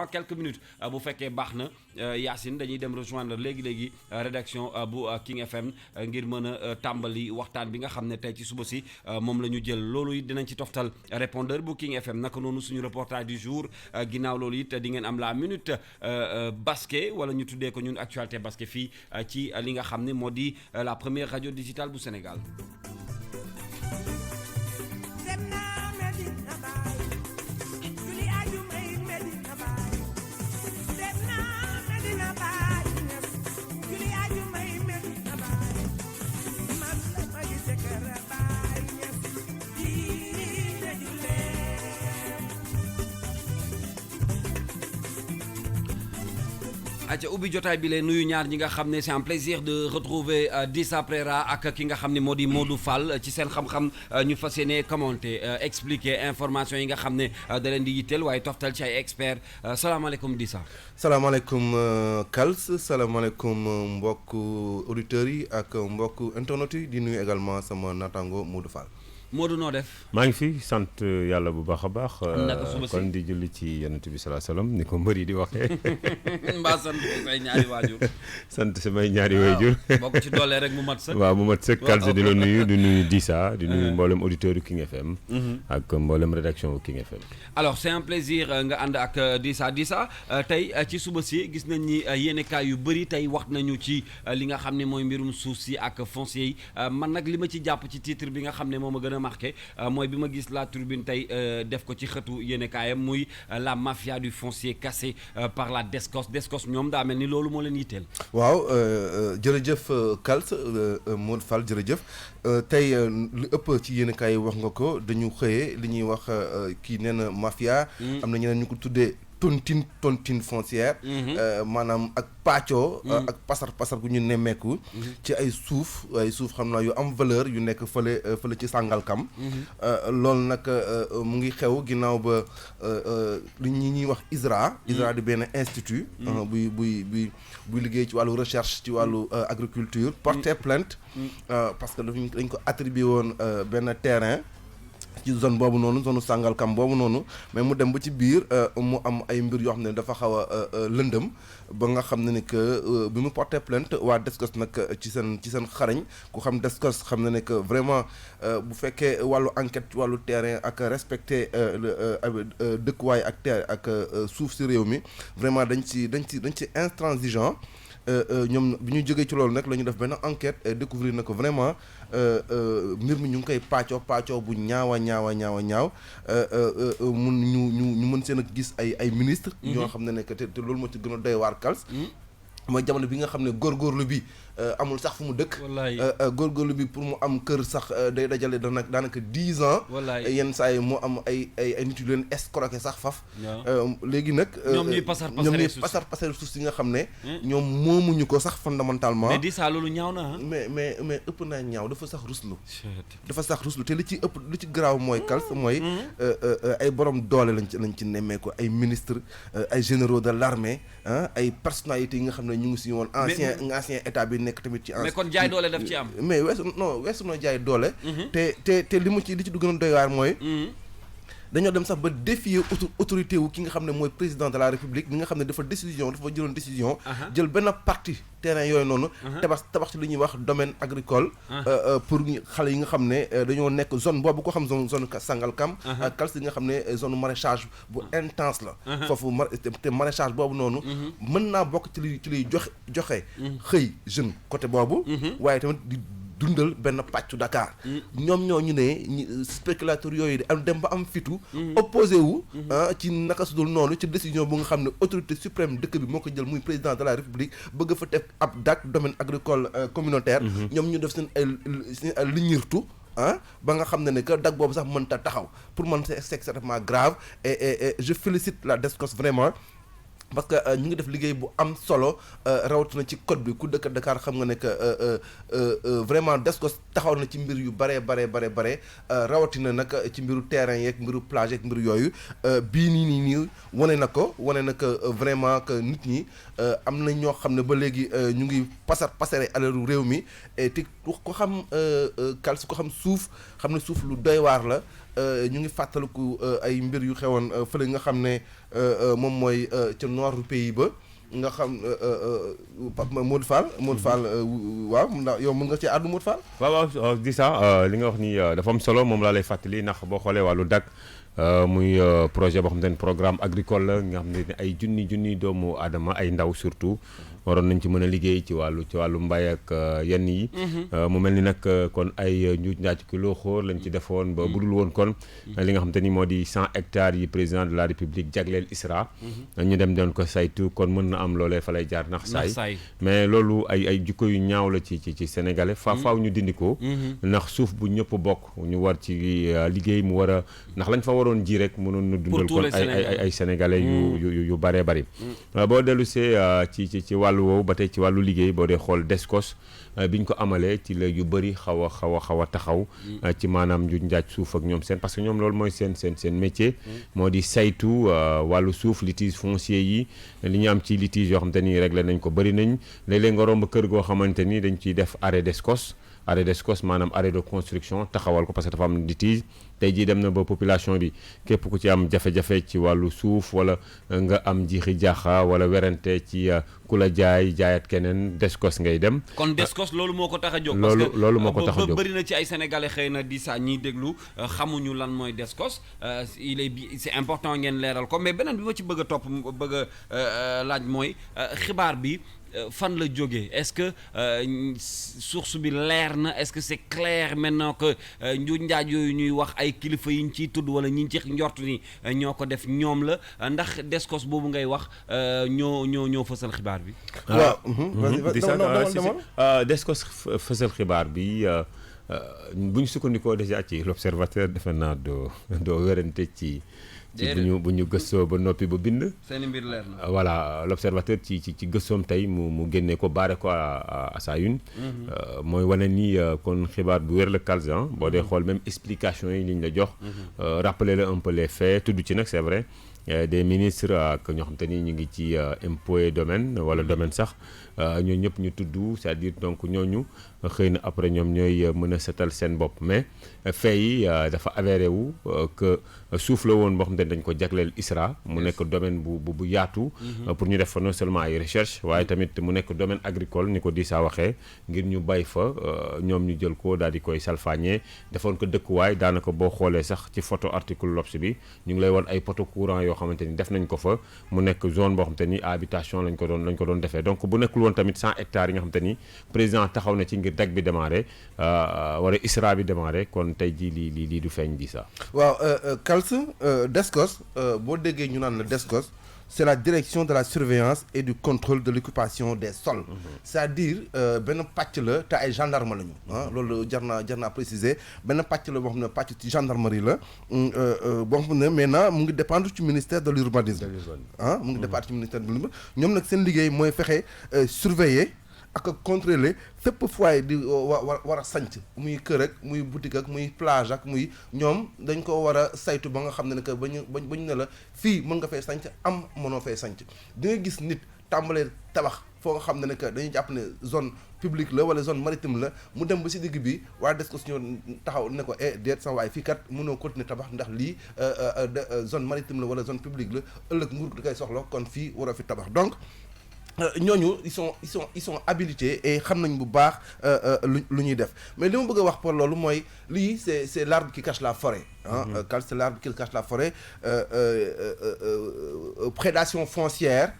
en quelques minutes bu fekkee baax na Yacine dañuy dem rejoindre léegi rédaction bu King FM ngir mën a tàmbali waxtaan bi nga xam ne tey ci suba si moom la ñu jël loolu it dinañ ci toftal répondeur bu King FM naka noonu suñu reportage du jour ginnaaw loolu it di ngeen am la minute basket wala ñu tuddee ko ñun actualité basket fii ci li nga xam ne moo di la première radio digitale bu Sénégal. aca ubbi jotaay bi leen nuyu ñaar ñi nga xam ne c'est un plaisir de retrouver Dissa Préra ak ki nga xam ne moo di Modou Fall ci seen xam-xam ñu fas yéene commenter expliquer information yi nga xam ne da leen di yitteel waaye toftal ci ay experts salaamaaleykum Dissa. salaamaaleykum Kals salaamaaleykum mbokk auditeurs yi ak mbokk internautes yi di nuyu également sama naataango Modou Fall. Modou noo def. maa ngi fi sant yàlla bu baax a baax. naka suba si kon di julli ci yonent bi salaa salaam ni ko mbër yi di waxee. mbaa sant say ñaari waajur. sant samay ñaari waajur. bokk ci doole rek mu mat sëkk. waaw mu mat sëkk Kalse di la nuyu di nuyu Dissa di nuyu mboolem auditeur yu King FM. ak mboolem rédaction bu King FM. alors c'est un plaisir nga ànd ak Dissa tey ci suba si gis nañ ni yéenekaay yu bëri tey wax nañu ci li nga xam ne mooy mbirum suuf si ak foncier yi man nag li ma ci jàpp ci titre bi nga xam ne moom a gën a marqué mooy bi ma gis la tribune tey def ko ci xëtu yéenekaayam muy la mafia du foncier cassé par la Descos ñoom daa mel ni loolu moo leen yitteel. waaw jërëjëf Kals Modou Fall jërëjëf tey lu ëpp ci yéenekaay yi wax nga ko dañu xëyee li ñuy wax kii nee na mafia. am na ñeneen ñu ko tuddee tontine foncière. maanaam ak pàccoo. ak pasar gu ñu nemmeeku. ci ay suuf xam naa yu am valeur yu nekk fële ci Sangalkam. loolu nag mu ngi xew ginnaaw ba li ñuy wax ISRA. ISRA di benn institut. buy liggéey ci wàllu recherche ci wàllu agriculture. porter plainte. parce que dañ ko attribué woon benn terrain. ci zone boobu noonu zone Sangalkam boobu noonu mais mu dem ba ci biir mu am ay mbir yoo xam ne dafa xaw a lëndëm ba nga xam ne ni que bi mu porté plainte waa Descos nag ci seen xarañ ku xam Descos xam na ne que vraiment bu fekkee wàllu enquête ci wàllu terrain ak respecter dëkkuwaay ak terre ak suuf si réew mi vraiment dañ ci intransigeant ñoom bi ñu jógee ci loolu nag la ñu def benn enquête découvrir na ko vraiment mbir mi ñu ngi koy pàccoo bu ñaaw mun ñu mën seen a gis ay ministre ñoo xam ne nekk te loolu moo ci gën a doy waar Kals mooy jamono bi nga xam ne góorgóorlu bi amul sax fu mu dëkk. góorgóorlu bi pour mu am kër sax day dajale daanaka 10 ans. yenn saa yi mu am ay nit yu leen escroquer sax faf. léegi nag. ñoom ñuy pasar suuf si nga xam ne. ñoom moomuñu ko sax fondamentalement. mais di saa loolu ñaaw na mais ëpp naa ñaaw dafa sax ruslu. te li ci garaaw mooy Kals mooy. ay borom doole lañ ci nemmeeku ay ministres ay généraux de l'armée ay personnalités yi nga xam ne ñu ngi si woon ancien état bi nekk tamit ci mais kon jaay doole daf ci am. mais weesu na jaay doole. te li ci gën a doy waar mooy. dañoo dem sax ba défier autorité wu ki nga xam ne mooy président de la république mi nga xam ne dafa jëloon décision. jël benn partie terrain yooyu noonu. tabax ci li ñuy wax domaine agricole. pour xale yi nga xam ne dañoo nekk zone boobu ko xam zone Sangalkam. ak Kals yi nga xam ne zone maraîchage bu intense la. foofu te maraîchage boobu noonu. mën naa bokk ci liy joxe. xëy jeune côté boobu. waaye tamit di dundal benn pàccu Dakar. ñoom ñu ne spéculateurs yooyu di am dem ba am fitu. opposé wu. ci naka su dul noonu ci décision bu nga xam ne autorité suprême dëkk bi moo ko jël muy président de la république bëgg fa def ab DAC domaine agricole communautaire. ñoom ñu def seen ay liñirtu ba nga xam ne que DAC boobu sax mënta taxaw pour man c'est extrêmement grave et je félicite la Descos vraiment. parce que ñu ngi def liggéey bu am solo rawatina ci code bi ku dëkk Dakar xam nga ne que vraiment Descos taxaw na ci mbir yu bare rawatina nag ci mbiru terrain yeeg mbiru plage yeeg mbiru yooyu bii nii wane na ko vraiment que nit ñi am na ñoo xam ne ba léegi ñu ngi pasare alalu réew mi te ko xam Kals ko xam suuf xam ne suuf lu doy waar la ñu ngi fàttaliku ay mbir yu xewoon fële nga xam ne moom mooy ca nord du pays ba nga xam Modou Fall waaw ndax yow mën nga ci àddu Modou Fall. waaw di ça li nga wax ni dafa am solo moom laa lay fàttali ndax boo xoolee wàllu DAC muy projet boo xam ne programme agricole la nga xam ne ay junni doomu aadama ay ndaw surtout waroon nañ ci mën a liggéey ci wàllu mbay ak yenn yi. mu mel ni nag kon ay njuuj njaaj ki loo xóor lañ ci defoon ba budul woon kon li nga xam te ni moo di 100 hectares yi président de la république jagleel ISRA. ñu dem doon ko saytu kon mën na am loolee fa lay jaar nax saay mais loolu ay jikko yu ñaaw la ci sénégalais faaw ñu dindi ko. ndax suuf bu ñëpp bokk ñu war ci liggéey mu war a ndax lañ fa waroon ji rek mënoon na dundal kon ay sénégalais yu bëree bëri. boo dellu see ci wàllu woowu ba tey ci wàllu liggéey boo dee xool Descos biñ ko amalee ci la yu bëri xaw a taxaw ci maanaam njuuj njaaj suuf ak ñoom seen parce que ñoom loolu mooy seen métier moo di saytu wàllu suuf litige foncier yi li ñu am ci litige yoo xamante ni réglé nañ ko bëri nañ léeg-léeg nga romb kër goo xamante ni dañ ciy def arrêt Descos maanaam arrêt de construction taxawal ko parce que dafa am litige tey jii dem na ba population bi képp ku ci am jafe-jafe ci wàllu suuf wala nga am jiixi jaaxa wala werante ci ku la jaayat keneen Descos ngay dem. kon Descos loolu moo ko tax a jóg. loolu moo ko tax a jóg bëri na ci ay sénégalais xëy na di saa ñiy déglu xamuñu lan mooy Descos c'est important ngeen leeral ko mais beneen bi ma ci bëgg a laaj mooy xibaar bi. fan la jógee est-ce que source bi leer na est-ce que c'est clair maintenant que njuuj njaaj yooyu ñuy wax ay kilifa yi ñu ciy tudd wala ñi ci njort ni ñoo ko def ñoom la ndax Descos boobu ngay wax ñoo fësal xibaar bi. waaw. Descos fësal xibaar bi bu ñu sukkandikoo déjà ci l'observateur defe naa doo werante ci. bu ñu gëstoo ba noppi ba bind. seen mbir leer na. voilà l'observateur ci gëstoom tey mu génnee ko baare ko à sa une. mooy wane ni kon xibaar bu wér la calzan boo dee xool même explication yi liñ la jox. rappeler la un peu les faits tudd ci nag c'est vrai des ministres ak ñoo xam te ni ñu ngi ci impôt et domaine wala domaine sax ñooñu ñëpp ñu tudd c'est-à-dire donc ñooñu xëy na après ñoom ñooy mën a setal seen bopp mais fait yi dafa avéré wu que suuf la woon boo xam ne dañ ko jagleel ISRA mu nekk domaine bu yaatu pour ñu def fa non seulement ay recherche waaye tamit mu nekk domaine agricole ni ko di saa waxee ngir ñu bay fa ñoom ñu jël ko daal di koy salfaañee defoon ko dëkkuwaay daanaka boo xoolee sax ci photo article L'Obs bi ñu ngi lay won ay poteaux courant yoo xamante ni def nañ ko fa mu nekk zone boo xamante ni habitation lañ ko doon defee donc bu nekkul woon tamit 100 hectares yi nga xamante ni président taxaw na ci ngir DAC bi démarré wala ISRA bi démarré kon tey jii lii du feeñ di ça. waaw Kals Descos boo déggee ñu naan la Descos c'est la direction de la surveillance et du contrôle de l'occupation des sols. c'est-à-dire benn pàcc la te ay gendarme lañu loolu jar naa préciser benn pàcc la boo xam ne pàcc ci gendarmerie la boo xam ne maintenant mu ngi dépendre ci ministère de l'urbanisme mu ngi dépendre ci ministère de l'urbanisme ñoom nag seen liggéey mooy fexe surveiller ak contrôler fépp foyer di war a sanc muy kër ak muy boutique ak muy plage ak muy ñoom dañ ko war a saytu ba nga xam ne que ba ñu ne la fii mën nga fay sanc am mënoo fay sanc di nga gis nit tàmbalee tabax foo nga xam ne que dañuy jàpp ne zone publique la wala zone maritime la mu dem ba si digg bi waa Descos ñoo taxaw ne ko déet sa waay fii kat mënoo continuer tabax ndax lii zone maritime la wala zone publique la ëllëg nguur di koy soxla kon fii waroo fi tabax donc ñooñu ils sont habilités et xam nañ bu baax lu ñuy def mais li ma bëgg a wax pour loolu mooy lii c'est l'arbre qui cache la forêt Kals c'est l'arbre qui cache la forêt prédation foncière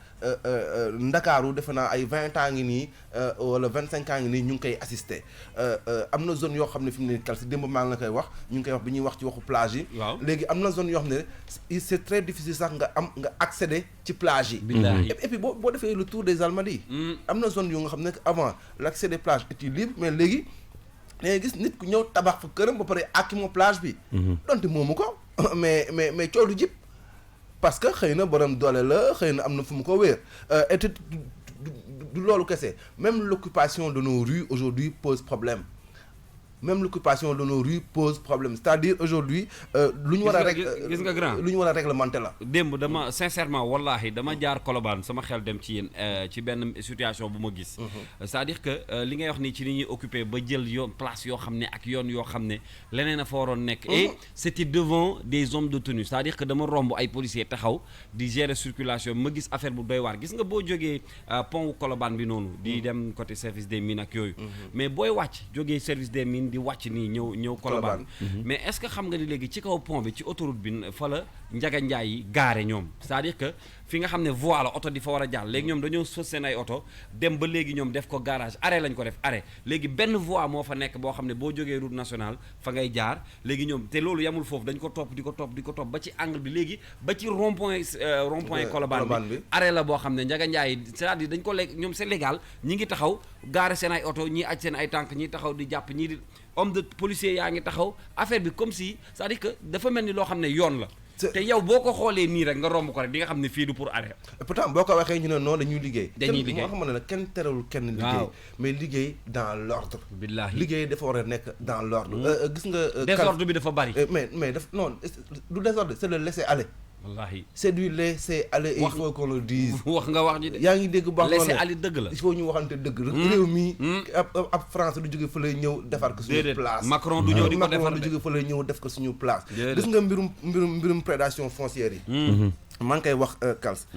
Ndakaaru defe naa ay 20 ans ngi nii wala 25 ans ngi nii ñu ngi koy assister am na zone yoo xam ne fi mu ne Kals démb maa ngi la koy wax ñu ngi koy wax bi ñuy wax ci waxu plage yi. waaw léegi am na zone yoo xam ne c'est très difficile sax nga accéder ci plage yi. et puis boo defee le tour des Almadies. am na zone yu nga xam ne avant l'accès des plages était libre mais léegi dangay gis nit ku ñëw tabax fa këram ba pare àkki moo plage bi. donte moomu ko mais coow lu jib parce que xëy na borom doole la xëy na am na fu mu ko wéer et du loolu kese même l'occupation de nos rues aujourd'hui pose problème même l'occupation de nos rues pose problème c'est-à-dire aujourd'hui lu ñu war a gis nga grand lu ñu war a réglementer la. démb dama sincèrement wallahi dama jaar Colobane sama xel dem ci yéen ci benn situation bu ma gis. c'est-à-dire que li ngay wax ni ci ni ñuy occupé ba jël yoon place yoo xam ne ak yoon yoo xam ne leneen a fa waroon nekk. et c'était devant des hommes de tenue c'est-à-dire que dama romb ay policiers taxaw di gérer circulation ma gis affaire bu doy waar gis nga boo jógee pont wu Colobane bi noonu. di dem côté service des mines ak yooyu. mais booy wàcc jógee service des mines di wàcc nii ñëw Colobane. mais est-ce que xam nga ni léegi ci kaw pont bi ci autoroute bi fa la Njaga Njaay yi gaare ñoom c'est-à-dire que fi nga xam ne voie la oto di fa war a jàll léegi ñoom dañoo sos seen ay oto dem ba léegi ñoom def ko garage arrêt lañ ko def arrêt léegi benn voie moo fa nekk boo xam ne boo jógee route nationale fa ngay jaar léegi ñoom te loolu yamul foofu dañ ko topp di ko topp ba ci angle bi léegi ba ci rond point Colobane bi arrêt la boo xam ne Njaga Njaay yi c'est-à-dire dañ ko léegi ñoom c'est légal ñi ngi taxaw gaare seen ay oto ñii aj seen ay tànk ñii taxaw di jàpp ñii di homme de policier yaa ngi taxaw affaire bi comme si c'est-à-dire que dafa mel ni loo xam ne yoon la te yow boo ko xoolee nii rek nga romb ko rek di nga xam ne fii du pour arrêt. pourtant boo ko waxee ñu ne non dañuy liggéey. dañuy liggéey moo xam ne kenn terewul kenn liggéey. mais liggéey dans l'ordre. billaahi liggéey dafa war a nekk dans l'ordre. gis nga. désordre bi dafa bari. mais daf non du désordre c'est le laisser aller. wallahi c'est du laisser aller il faut qu'on le dise. wax nga wax ji de. yaa ngi dégg baax laisser aller dëgg la. il faut ñu waxante dëgg. réew mi ab France du jóge fa lay ñëw defar ko suñu place. Macron du ñëw di ko defar Macron du jóge fa lay ñëw def ko suñu place. gis nga mbirum prédation foncière yi. maa ngi koy wax Kals.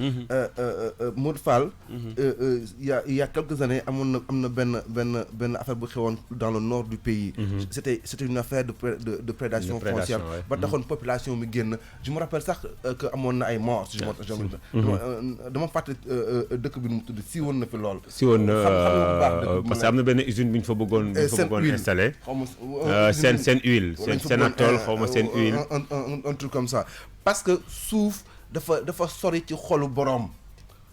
Modou Fall. il y a quelques années am na benn affaire bu xewoon dans le nord du pays. c'était une affaire de prédation foncière. ba taxoon population mi génn je me rappelle sax que amoon na ay morts. dama fàtte dëkk bi nu mu tudd siiwoon na fi lool. siiwoon na parce que am na benn usine bu ñu fa bëggoon installé. seen huile seen atool xaw ma seen huile. un truc comme ça parce que suuf. dafa sori ci xolu borom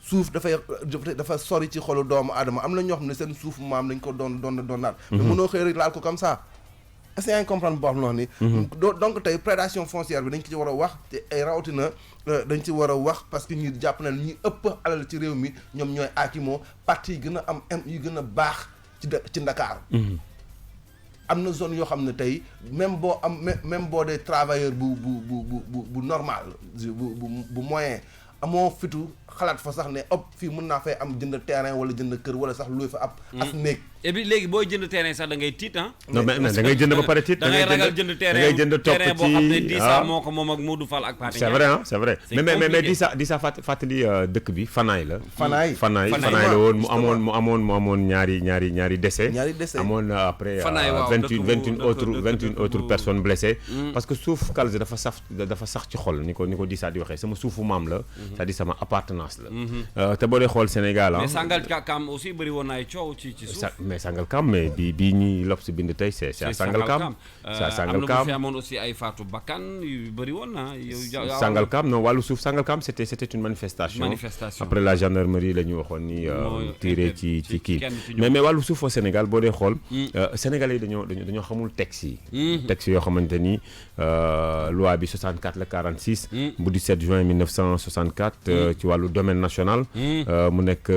suuf dafa sori ci xolu doomu aadama am na ñoo xam ne seen suuf maam lañ ko doon naat mais mënoo xëy rek laal ko comme ça est-ce que yaa ngi comprendre bu baax loo ni donc tey prédation foncière bi dañ ci war a wax te ay rawatina dañ ci war a wax parce que ñi jàpp na ñi ëpp alal ci réew mi ñoom ñooy aakimoo parti yi gën a am yu gën a baax ci Ndakaaru am na zone yoo xam ne tey même boo dee travailleur bu normal bu moyen amoo fitu xalaat fa sax ne fii mën naa fay am jënd terrain wala jënd kër wala sax luy fa ab néeg. et puis léegi booy jënd terrain sax da ngay tiit ah. non mais da ngay jënd ba pare tiit. da ngay ragal jënd terrain terrain boo xam ne Dissa moo ko moom ak Modou Fall ak Pathé. c'est vrai ah c'est vrai mais Dissa fàttali dëkk bi Fanaay la. Fanaay la woon mu amoon ñaari décès. amoon après 21 autres personnes blessées. parce que suuf Kals dafa sax ci xol ni ko Dissa di waxee sama suufu maam la. c'est-à-dire sama appartenance la. te boo dee xool Sénégal mais Sangalkam aussi bëri woon na ay coow ci suuf. mais Sangalkam mais bii ñuy L'Obs bind tey c'est à Sangalkam. c'est à Sangalkam am na bu fi amoon aussi ay faatu bakkan yu bëri woon na. Sangalkam non wàllu suuf Sangalkam c'était une manifestation. après la gendarmerie la ñu waxoon ni tiré ci kii. mais wàllu suuf au Sénégal boo dee xool. Sénégalais yi dañoo xamul texte yi. texte yoo xamante ni loi bi 64 la 46. bu 17 juin 1964. ci wàllu domaine national. mu nekk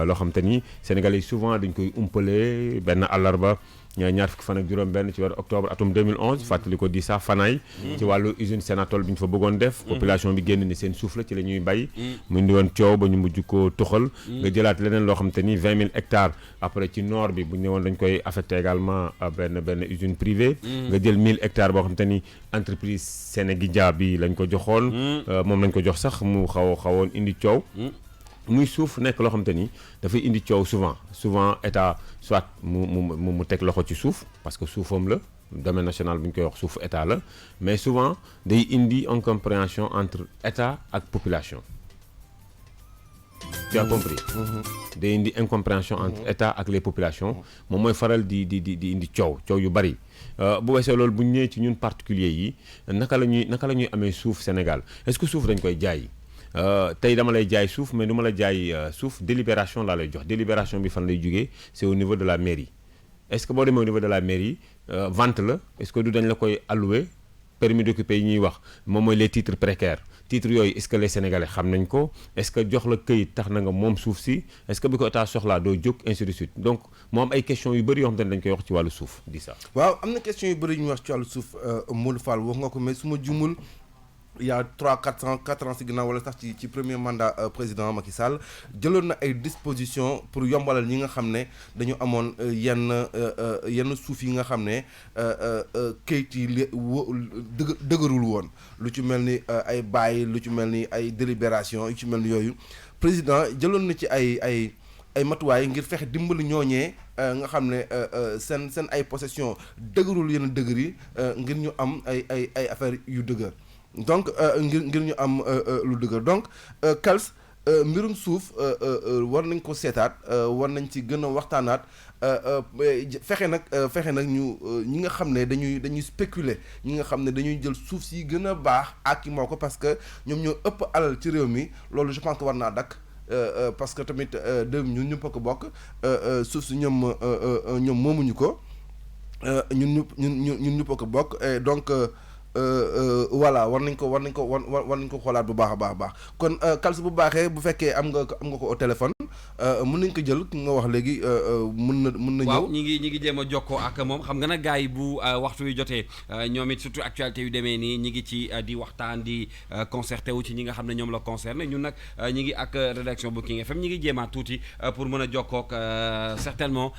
loo xamante ni Sénégalais yi souvent dañ koy umpale benn àllarba ñaar fukki fan ak juróom-benn ci weeru octobre atum 2011 fàttali ko Dissa Fanaay. ci wàllu usine Sénatol bi ñu fa bëggoon def. population bi génn ni seen suuf la ci la ñuy bay. mu indi woon coow ba ñu mujj ko tuxal. nga jëlaat leneen loo xamante ni 20 000 hectares après ci nord bi bu ñu ne woon dañ koy affecté également benn usine privée. nga jël 1000 hectares boo xamante ni entreprise Sénégindia bi lañ ko joxoon. moom lañ ko jox sax mu xawoon indi coow. muy suuf nekk loo xamante ni dafay indi coow souvent état soit mu teg loxo ci suuf parce que suufam la domaine national bu ñu koy wax suufu état la mais souvent day indi incompréhension entre état ak population. tu as compris. day indi incompréhension entre état ak les populations moom mooy faral di indi coow yu bari. bu weesoo loolu bu ñu ñëwee ci ñun particulier yi naka la ñuy amee suuf Sénégal est-ce que suuf dañ koy jaay. tey dama lay jaay suuf mais du ma la jaay suuf délibération laa lay jox délibération bi fan lay jógee c'est au niveau de la mairie est-ce que boo demee au niveau de la mairie vente la est-ce que du dañ la koy allouer permis d'occuper yi ñuy wax moom mooy les titres précaires titre yooyu est-ce que les Sénégalais xam nañ ko est-ce que jox la këyit tax na nga moom suuf si est-ce que bi ko état soxlaa doo jóg ainsi de suite donc moo am ay questions yu bëri yoo xam te ne dañ koy wax ci wàllu suuf di ça. waaw am na question yu bëri yu ñu wax ci wàllu suuf Modou Fall wax nga ko mais su ma jumul il y a 4 ans si ginnaaw wala sax ci premier mandat président Macky Sall jëloon na ay dispositions pour yombalal ñi nga xam ne dañu amoon yenn suuf yi nga xam ne kayit yi dëgërul woon lu ci mel ni ay bail lu ci mel ni ay délibération yu ci mel ni yooyu président jëloon na ci ay matuwaay ngir fexe dimbali ñooñee nga xam ne seen ay possession dëgërul yenn dëgër yi ngir ñu am ay affaires yu dëgër donc ngir ñu am lu dëgër donc Kals mbirum suuf war nañ ko seetaat war nañ ci gën a waxtaanaat fexe nag ñi nga xam ne dañuy spéculer ñi nga xam ne dañuy jël suuf si gën a baax ak moo ko parce que ñoom ñoo ëpp alal ci réew mi loolu je pense que war naa dakk parce que tamit ñun ñëpp a ko bokk suuf si ñoom moomuñu ko ñun ñëpp a ko bokk et donc voilà war nañ ko xoolaat bu baax a baax kon Kals bu baaxee bu fekkee am nga ko au téléphone mën nañ ko jël ki nga wax léegi mën na ñëw. waaw ñi ngi jéem a jokkoo ak moom xam nga nag gars yi bu waxtu wi jotee ñoom it surtout actualité yu demee nii ñi ngi ci di waxtaan di concerté wu ci ñi nga xam ne ñoom la concerné ñun nag ñi ngi ak rédaction bu King FM ñi ngi jéemaat tuuti pour mën a jokkoo ak certainement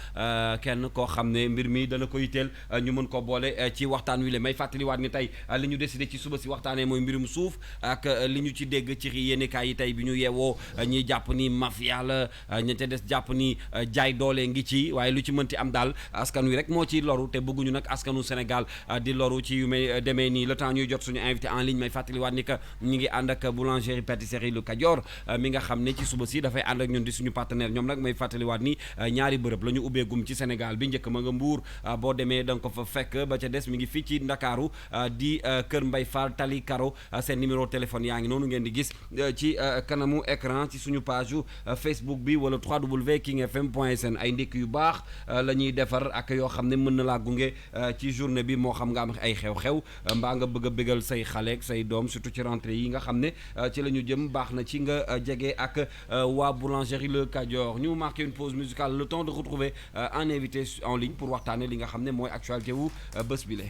kenn koo xam ne mbir mi dana ko yitteel ñu mën ko boole ci waxtaan wi la may fàttaliwaat ni tey li ñu décidé ci suba si waxtaanee mooy mbirum suuf ak li ñu ci dégg ci yéenekaay yi tey bi ñu yeewoo ñiy jàpp ni mafia la ña ca des jàpp ni jaay doole ngi ci waaye lu ci mënti am daal askan wi rek moo ci loru te bëgguñu nag askanu Sénégal di loru ci yu may demee nii le temps ñuy jot suñu invité en ligne may fàttaliwaat ni que ñu ngi ànd ak boulangerie pâtisserie lu Kajoor mi nga xam ne ci suba si dafay ànd ak ñun di suñu partenaire ñoom nag may fàttaliwaat ni ñaari bërëb la ñu ubbeegum ci Sénégal bi njëkk ma nga Mbuur boo demee da nga ko fa fekk ba ca des mi ngi fii ci Ndakaaru di Kër Mbay Fall Tali Karo seen numéro téléphone yaa ngi noonu ngeen di gis ci kanamu écran ci suñu page Facebook bi wala www.kingfm.sn ay ndékk yu baax la ñuy defar ak yoo xam ne mën na laa gunge ci journée bi moo xam nga am ay xew-xew mbaa nga bëgg a bégal say xale ak say doom surtout ci rentrée yi nga xam ne ci la ñu jëm baax na ci nga jege ak waa boulangerie Le Kajoor ñu marqué une pause musicale le temps de retrouver un invité en ligne pour waxtaane li nga xam ne mooy actualité wu bés bi le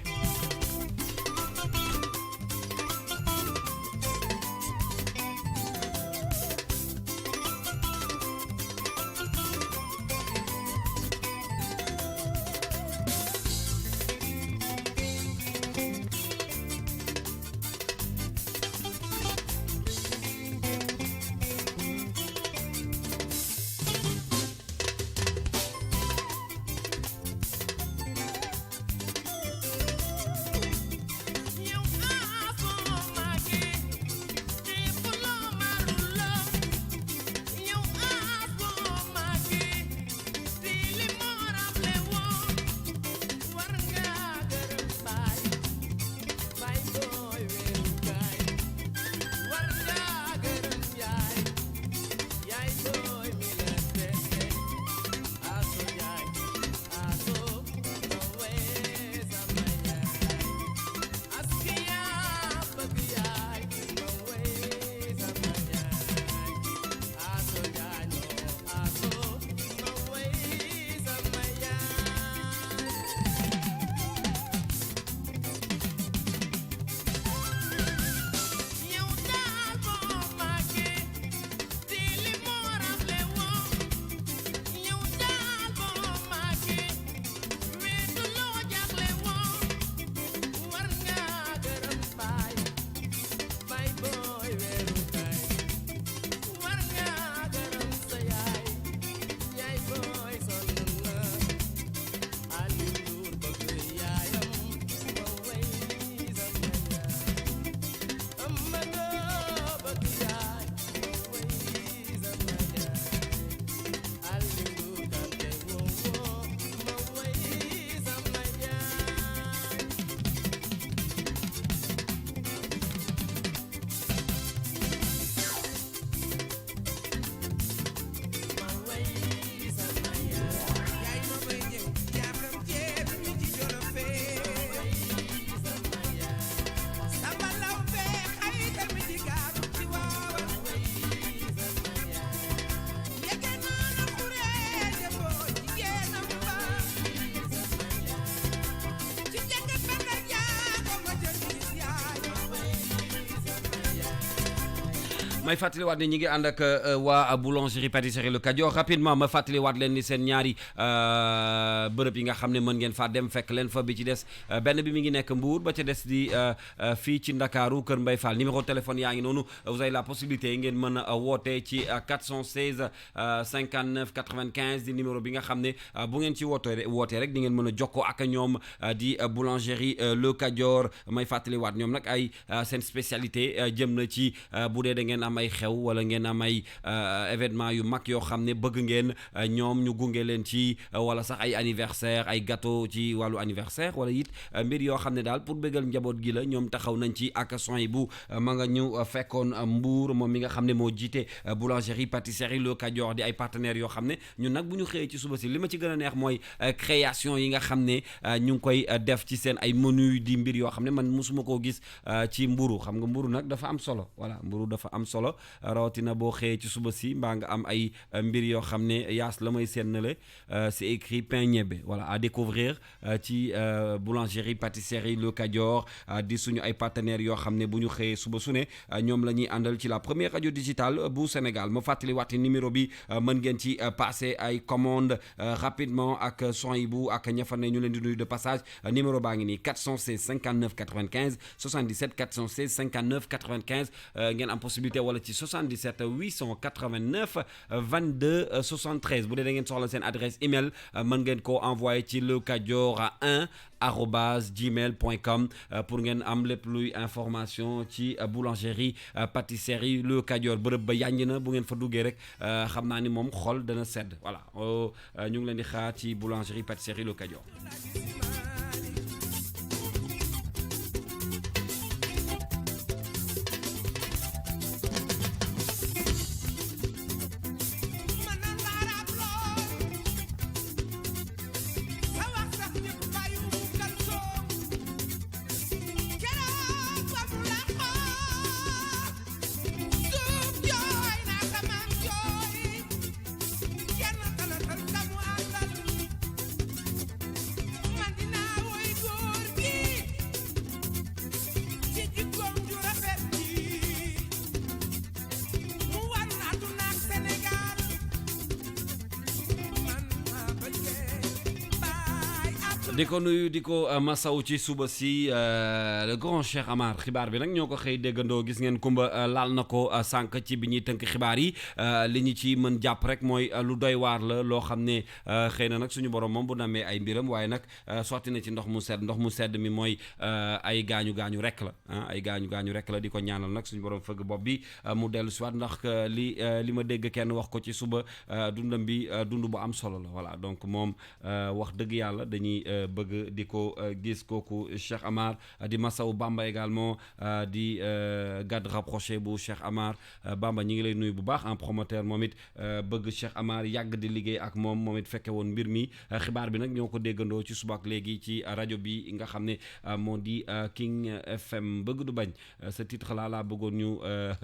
may fàttaliwaat ne ñi ngi ànd ak waa boulangerie pâtisserie Le Cadior rapidement ma fàttaliwaat leen ni seen ñaari bërëb yi nga xam ne mën ngeen faa dem fekk leen fa bi ci des benn bi mi ngi nekk Mbour ba ca des di fii ci Ndakaaru Kër Mbaye Fall numéro téléphone yaa ngi noonu vous avez la possibilité ngeen mën a woote ci 416 59 95 di numéro bi nga xam ne bu ngeen ci wootee rek di ngeen mën a jokkoo ak ñoom di boulangerie Le Cadior may fàttaliwaat ñoom nag ay seen spécialité jëm na ci bu dee da ngeen am ay xew wala ngeen am ay événement yu mag yoo xam ne bëgg ngeen ñoom ñu gunge leen ci wala sax ay anniversaire ay gâteau ci wàllu anniversaire wala it mbir yoo xam ne daal pour bëggal njaboot gi la ñoom taxaw nañ ci ak soin bu ma nga ñu fekkoon Mbour moom mi nga xam ne moo jiite boulangerie pâtisserie Le Cadior di ay partenaires yoo xam ne ñun nag bu ñu xëyee ci suba si li ma ci gën a neex mooy création yi nga xam ne ñu ngi koy def ci seen ay menu di mbir yoo xam ne man mosuma koo gis ci mburu xam nga mburu nag dafa am solo voilà mburu dafa am solo rawatina boo xëyee ci suba si mbaa nga am ay mbir yoo xam ne yaas la may seen na le c'est écrit pain ñebbe voilà à découvrir ci boulangerie pâtisserie Le Cadior di suñu ay partenaires yoo xam ne bu ñu xëyee suba su ne ñoom la ñuy àndal ci la première radio digitale bu Sénégal ma fàttali waat numéro bi mën ngeen ci passer ay commande rapidement ak son yi bu ak ña fa ne ñu leen di nuyu de passage numéro baa ngi nii 416 59 95 77 416 59 95 ngeen am possibilité wala ci 77 889 22 73 bu dee da ngeen soxla seen adresse email mën ngeen ko envoyer ci lecadior1@gmail.com pour ngeen am lépp luy information ci boulangerie pâtisserie Le Cadior bërëb ba yànj na bu ngeen fa duggee rek xam naa ni moom xol dana sedd voilà ñu ngi leen di xaar ci boulangerie pâtisserie Le Cadior. di ko nuyu di ko masaw ci suba si le grand Cheikh Amar xibaar bi nag ñoo ko xëy déggandoo gis ngeen kumba laal na ko sànq ci bi ñuy tënk xibaar yi li ñu ci mën jàpp rek mooy lu doy waar la loo xam ne xëy na nag suñu borom moom bu namee ay mbiram waaye nag sotti na ci ndox mu sedd mi mooy ay gaañu rek la ay gaañu rek la di ko ñaanal nag suñu borom fëgg bopp bi mu dellu si waat ndax li ma dégg kenn wax ko ci suba dundam bi dund bu am solo la voilà donc moom wax dëgg yàlla dañuy bëgg di ko gis kooku Cheikh Amar di Massaw Bamba également di garde rapproché bu Cheikh Amar Bamba ñi ngi lay nuyu bu baax en promoteur moom it bëgg Cheikh Amar yàgg di liggéey ak moom it fekke woon mbir mi xibaar bi nag ñoo ko déggandoo ci suba ak léegi ci rajo bi nga xam ne moo di King FM bëgg du bañ ce titre laa bëggoon ñu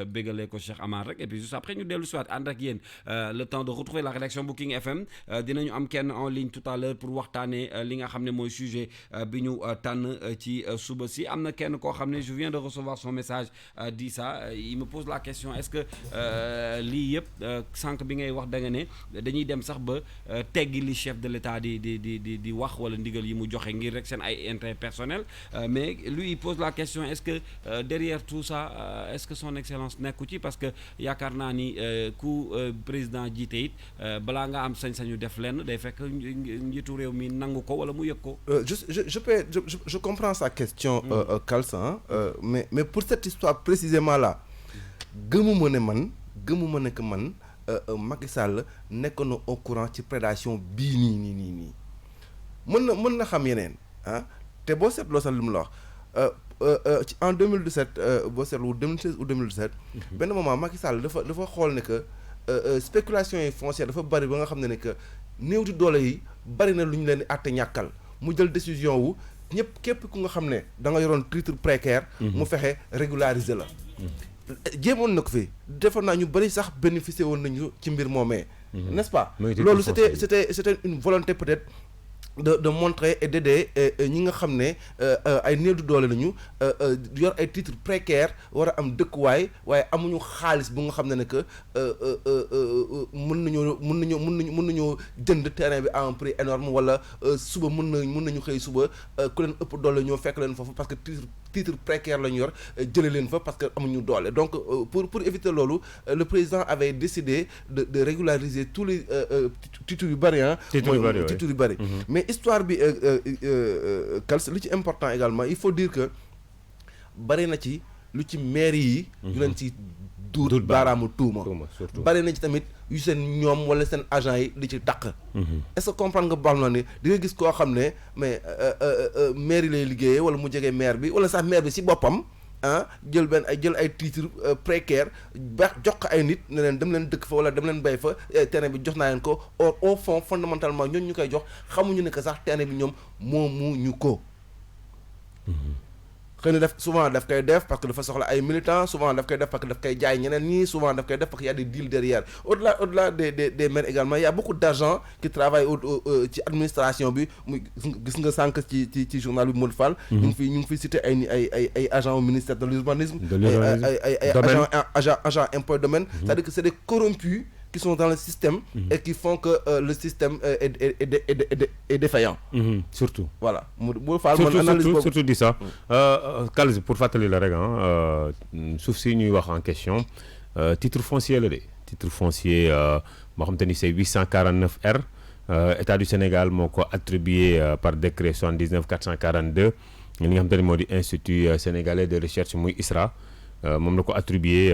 béggalee ko Cheikh Amar rek et puis juste après ñu dellu siwaat ànd ak yéen le temps de retrouver la rédaction bu King FM dinañu am kenn en ligne tout à l'heure pour waxtaanee li nga xam ne mooy sujet bi ñu tànn ci suba si am na kenn koo xam ne je viens de recevoir son message dit ça il me pose la question est-ce que lii yëpp sànq bi ngay wax da nga ne dañuy dem sax ba teggi li chef de l'État di wax wala ndigal yi mu joxe ngir rek seen ay intérêt personnel mais lui il pose la question est-ce que derrière tout ça est-ce que son excellence nekku ci parce que yaakaar naa ni ku président jiite it balaa nga am sañ-sañu def lenn day fekk njiitu réew mi nangu ko wala mu yëg ko. Je comprends sa question, Kalsa, mais pour cette histoire précisément là, gëmuma ne que man Macky Sall nekk na au courant ci prédation bii nii mën na xam yeneen te boo seetloo sax li mu la wax en 2017 boo seetlu 2016 ou 2017 benn moment Macky Sall dafa xool ne que spéculation yi foncière dafa bari ba nga xam ne que néew di doole yi bari na lu ñu leen di àtte ñàkkal mu jël décision wu képp ku nga xam ne da nga yoroon titre précaire mu fexe régulariser la jéemoon na ko fi defoon naa ñu bari sax bénéficier woon nañu ci mbir moomee n'est-ce pas loolu c'était une volonté peut-être de montrer et d'aider ñi nga xam ne ay néew du doole lañu yor ay titres précaires war a am dëkkuwaay waaye amuñu xaalis bu nga xam ne que mën nañoo jënd terrain bi à un prix énorme wala suba mën nañu xëy suba ku leen ëpp doole ñoo fekk leen foofu parce que titre précaire la ñu yor jëlee leen fa parce que amuñu doole donc pour éviter loolu le président avait décidé de régulariser tous les titres yu bëri titres yu bëri mais histoire bi Kals lu ci important également il faut dire que bëri na ci lu ci mairie yi ñu leen ci duut baaraamu tuuma bëri na ci tamit yu seen ñoom wala seen agent yi di ci taq est-ce que comprendre nga baax na ni di nga gis koo xam ne mais mairie lay liggéeyee wala mu jege maire bi wala sax maire bi si boppam jël ay titres précaires ba jox ko ay nit ne leen dem leen dëkk fa wala dem leen bay fa terrain bi jox naa leen ko or au fond fondamentalement ñooñu ñu koy jox xamuñu ne que sax terrain bi ñoom moomuñu ko. xëy na souvent daf koy def parce que dafa soxla ay militants souvent daf koy def parce que daf koy jaay ñeneen ñi souvent daf koy def parce qu'il y a des deals derrière au-delà des maires également il y a beaucoup d'argent qui travaillent ci administration bi muy gis nga sànq ci journal bi Modou Fall. ñu ngi fi cité ay agents au ministère de l'urbanisme. ay agents impôts et domaines. C'est-à-dire que c'est des corrompus qui sont dans le système et qui font que le système est défaillant. Surtout. Voilà. Surtout dit ça. Kals pour fàttali la rek suuf si ñuy wax en question titre foncier la de titre foncier moo xam te ni c'est 849 R État du Sénégal moo ko attribué par décret 79 442 li nga xam te ni moo di Institut sénégalais de recherche muy ISRA moom la ko attribué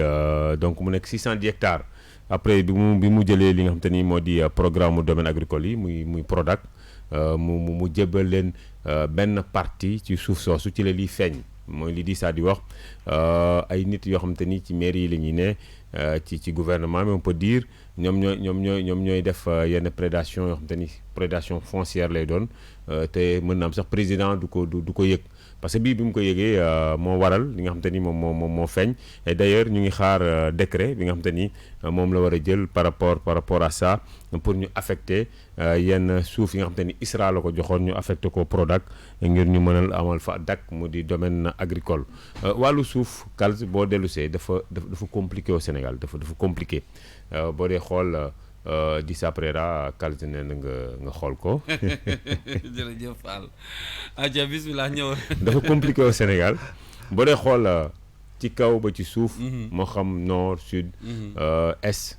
donc mu nekk 610 hectares. Après bi mu jëlee li nga xam te ni moo di programme mu domaine agricole yi muy PRODAC mu jébbal leen benn partie ci suuf soosu ci la liy feeñ mooy li di saa di wax ay nit yoo xam te ni ci mairie yi la ñuy ne ci gouvernement mais on peut dire ñoom ñooy def yenn prédation yoo xam te ni prédation foncière lay doon te mën na am sax président du ko yëg parce que bi mu ko yëgee moo waral li nga xam te ni moo feeñ et d'ailleurs ñu ngi xaar décret bi nga xam te ni moom la war a jël par rapport à ça pour ñu affecter yenn suuf yi nga xam te ni ISRA la ko joxoon ñu affecté ko PRODAC ngir ñu mënal amal fa dak mu di domaine agricole wàllu suuf Kals boo dellusee dafa compliqué au Sénégal dafa compliqué boo dee xool Dissa Préra Kals nee na nga xool ko. jërëjëf Fall. aja bismillah ñëw. dafa compliqué au Sénégal boo dee xool ci kaw ba ci suuf. moo xam nord sud. est.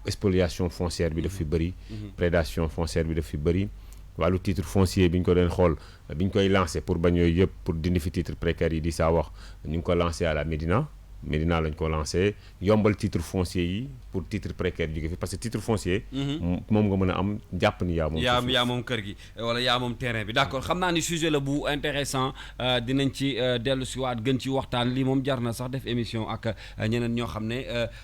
spoliation foncière bi daf fi bëri. prédation foncière bi daf fi bëri. wàllu titre foncier bi ñu ko doon xool bi ñu koy lancé pour bañ yooyu yëpp pour dindi fi titre précaire yi di saa wax ñu ngi ko lancé à la Médina lañ ko lancé yombal titre foncier yi pour titre précaire jóge fi parce que titre foncier moom nga mën a am jàpp ni yaa moom kër gi wala yaa moom terrain bi d'accord xam naa ni sujet la bu intéressant dinañ ci dellu si waat gën ci waxtaan lii moom jar na sax def émission ak ñeneen ñoo xam ne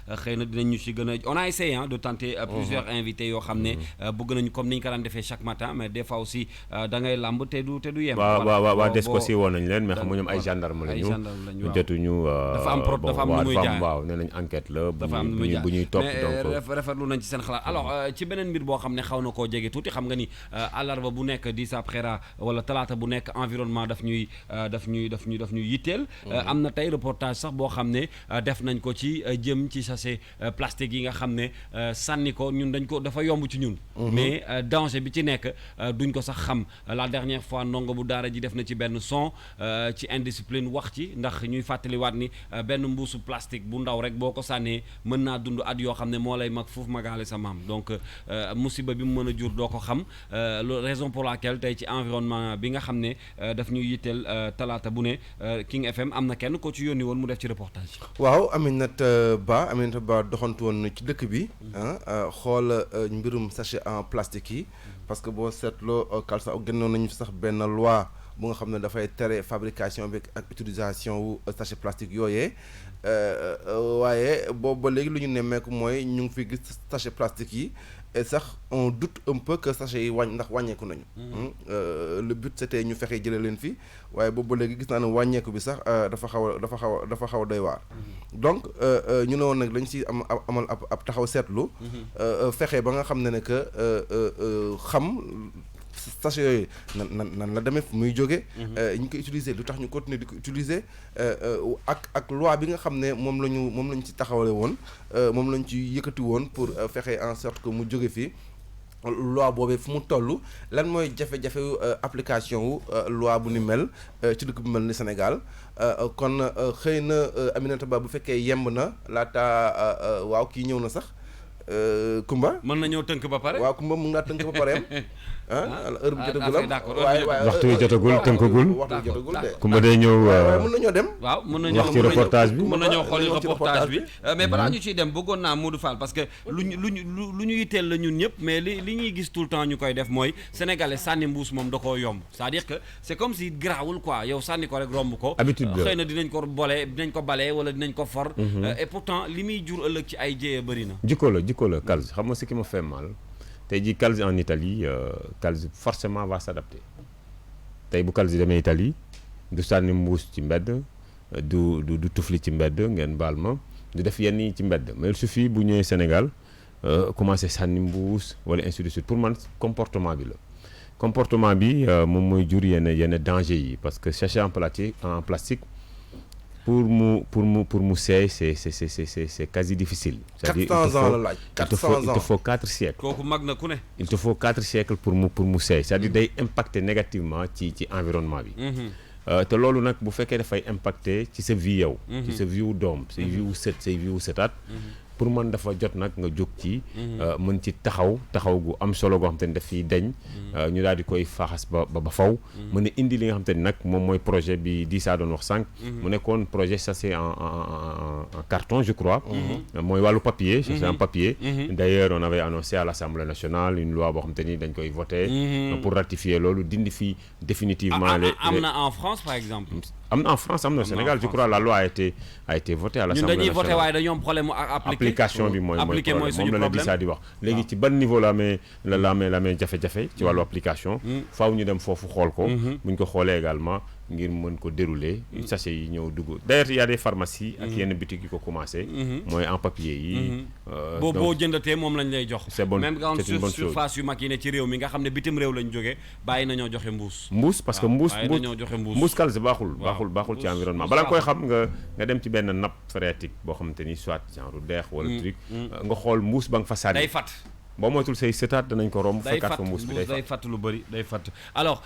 xëy na dinañ ñu si gën a on a essayé de tenter plusieurs invités yoo xam ne bëgg nañu comme ni ñu ko daan defee chaque matin mais des fois aussi da ngay làmb te du yem waa des ko si woon nañ leen mais xam nga ñoom ay gendarme lañu jotuñu dafa am lu muy jaay waaw nee nañ enquête la bu ñuy topp donc rafetlu nañ ci seen xalaat alors ci beneen mbir boo xam ne xaw na koo jege tuuti xam nga ni àllarba bu nekk Dissa Préra wala talaata bu nekk environnement daf ñuy yitteel am na tey reportage sax boo xam ne def nañ ko ci jëm ci sachet plastique yi nga xam ne sànni ko ñun dafa yomb ci ñun mais danger bi ci nekk duñ ko sax xam la dernière fois ndongo bu daara ji def na ci benn son ci indiscipline wax ci ndax ñuy fàttaliwaat ni benn mbuusu plastique bu ndaw rek boo ko sànnee mën naa dund at yoo xam ne moo lay mag foofu magaale sa maam donc musiba bi mu mën a jur doo ko xam raison pour laquelle tey ci environnement bi nga xam ne daf ñuy yitteel talaata bu ne King FM am na kenn ko ci yónni woon mu def ci reportage. waaw Aminata Ba doxantu woon ci dëkk bi xool mbirum sachet en plastique yi parce que boo seetloo Kalsa gënoon nañu sax benn loi bu nga xam ne dafay tere fabrication bi ak utilisation wu sachet plastique yooyee waaye boobu ba léegi lu ñu nemmeeku mooy ñu ngi fi gis sachet plastique yi et sax on doute un peu que sachet yi wàññeeku nañu. Le but c'était ñu fexe jëlee leen fi waaye boobu ba léegi gis naa ne wàññeeku bi sax dafa xaw a doy waar. donc ñu ne woon nag lañ ci amal ab taxaw seetlu. fexe ba nga xam ne que xam sachet yooyu nan la demee fu muy jóge ñu koy utiliser lu tax ñu continuer di ko utiliser ak loi bi nga xam ne moom lañu ci taxawale woon moom lañ ci yëkkati woon pour fexe en sorte que mu jóge fii loi boobee fu mu toll lan mooy jafe-jafe application wu loi bu ni mel ci dëkk bu mel ni Sénégal kon xëy na Aminata Ba bu fekkee yemb na laata waaw kii ñëw na sax Kumba mën na ñëw tënk ba pare. waaw Kumba mun naa tënk ba pare heure bi jotagul waaye waxtu wi jotagul tënkagul waxtu wi jotagul de Kumba day ñëw mën nañoo dem waaw mën nañoo wax ci reportage bi mën nañoo xooli wax ci reportage bi reportage mais balaa ñu ciy dem bëggoon naa Modou Fall parce que lu ñu yitteel la ñun ñëpp mais li ñuy gis tout le temps ñu koy def mooy sénégalais sànni mbuus moom da koo yomb c'est-à-dire que c'est comme si garaawul quoi yow sànni ko rek romb ko habitude la xëy na dinañ ko dinañ ko balee wala dinañ ko for et pourtant li muy jur ëllëg ci ay jéyee bëri na jikko la Kals xam nga ce qui me fait mal tey jii Kals en Italie Kals forcément va s'adapter tey bu Kals demee Italie du sànni mbuus ci mbedd du tufli ci mbedd ngeen baal ma du def yenn yi ci mbedd mais il suffit bu ñëwee Sénégal commencé sànni mbuus wala ainsi de suite pour man comportement bi la comportement bi moom mooy jur yenn danger yi parce que sachet en plastique pour mu seey c'est quasi difficile. c'est-à-dire 400 ans la laaj 400 ans il te faut 4 siècles. kooku mag na ku ne. il te faut 4 siècles pour mu seey c'est-à-dire day impacter négativement ci environnement bi. te loolu nag bu fekkee dafay impacter ci sa vie yow. ci sa vie wu doom say vie wu sët say vie wu sëtaat. pour man dafa jot nag nga jóg ci mën ci taxaw gu am solo goo xam te ne daf fiy deñ ñu daal di koy faaxas ba faw mën a indi li nga xam te ne nag moom mooy projet bi di saa doon wax sànq mu nekkoon projet sachet en carton je crois mooy wàllu papier sachet en papier d'ailleurs on avait annoncé à l'Assemblée nationale une loi boo xam te ni dañ koy voter pour ratifier loolu dindi fii définitivement am na en France par exemple am na en France am na au Sénégal je crois la loi a été votée à l'Assemblée nationale. ñun dañuy voté waaye dañoo am problème mu application bi mooy problème moom la di saa di wax léegi ci ban niveau la amee jafe-jafe ci wàllu application faaw ñu dem foofu xool ko buñ ko xoolee également ngir mën ko dérouler sachet yi ñëw dugg d'ailleurs il y a des pharmacies ak yenn boutiques yi ko commencé mooy en papier yi boo jëndatee moom lañ lay jox c'est bon même quand c'est une bonne chose surface yu mag yi ne ci réew mi nga xam ne bitim réew lañ jógee bàyyi nañoo joxe mbuus parce que mbuus Kals baaxul ci environnement bala nga koy xam nga dem ci benn nappe phréatique boo xamante ni soit genre deex wala truc nga xool mbuus ba nga fa sànni day fat boo moytul say sëtaat danañ ko romb fekkaat fa mbuus bi day fatt lu bëri day fatt alors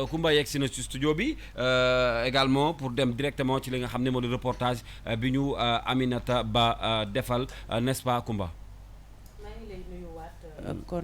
Kumba yegg si na ci studio bi également pour dem directement ci li nga xam ne moo di reportage bi ñu Aminata Ba defal n'est-ce pas Kumba kon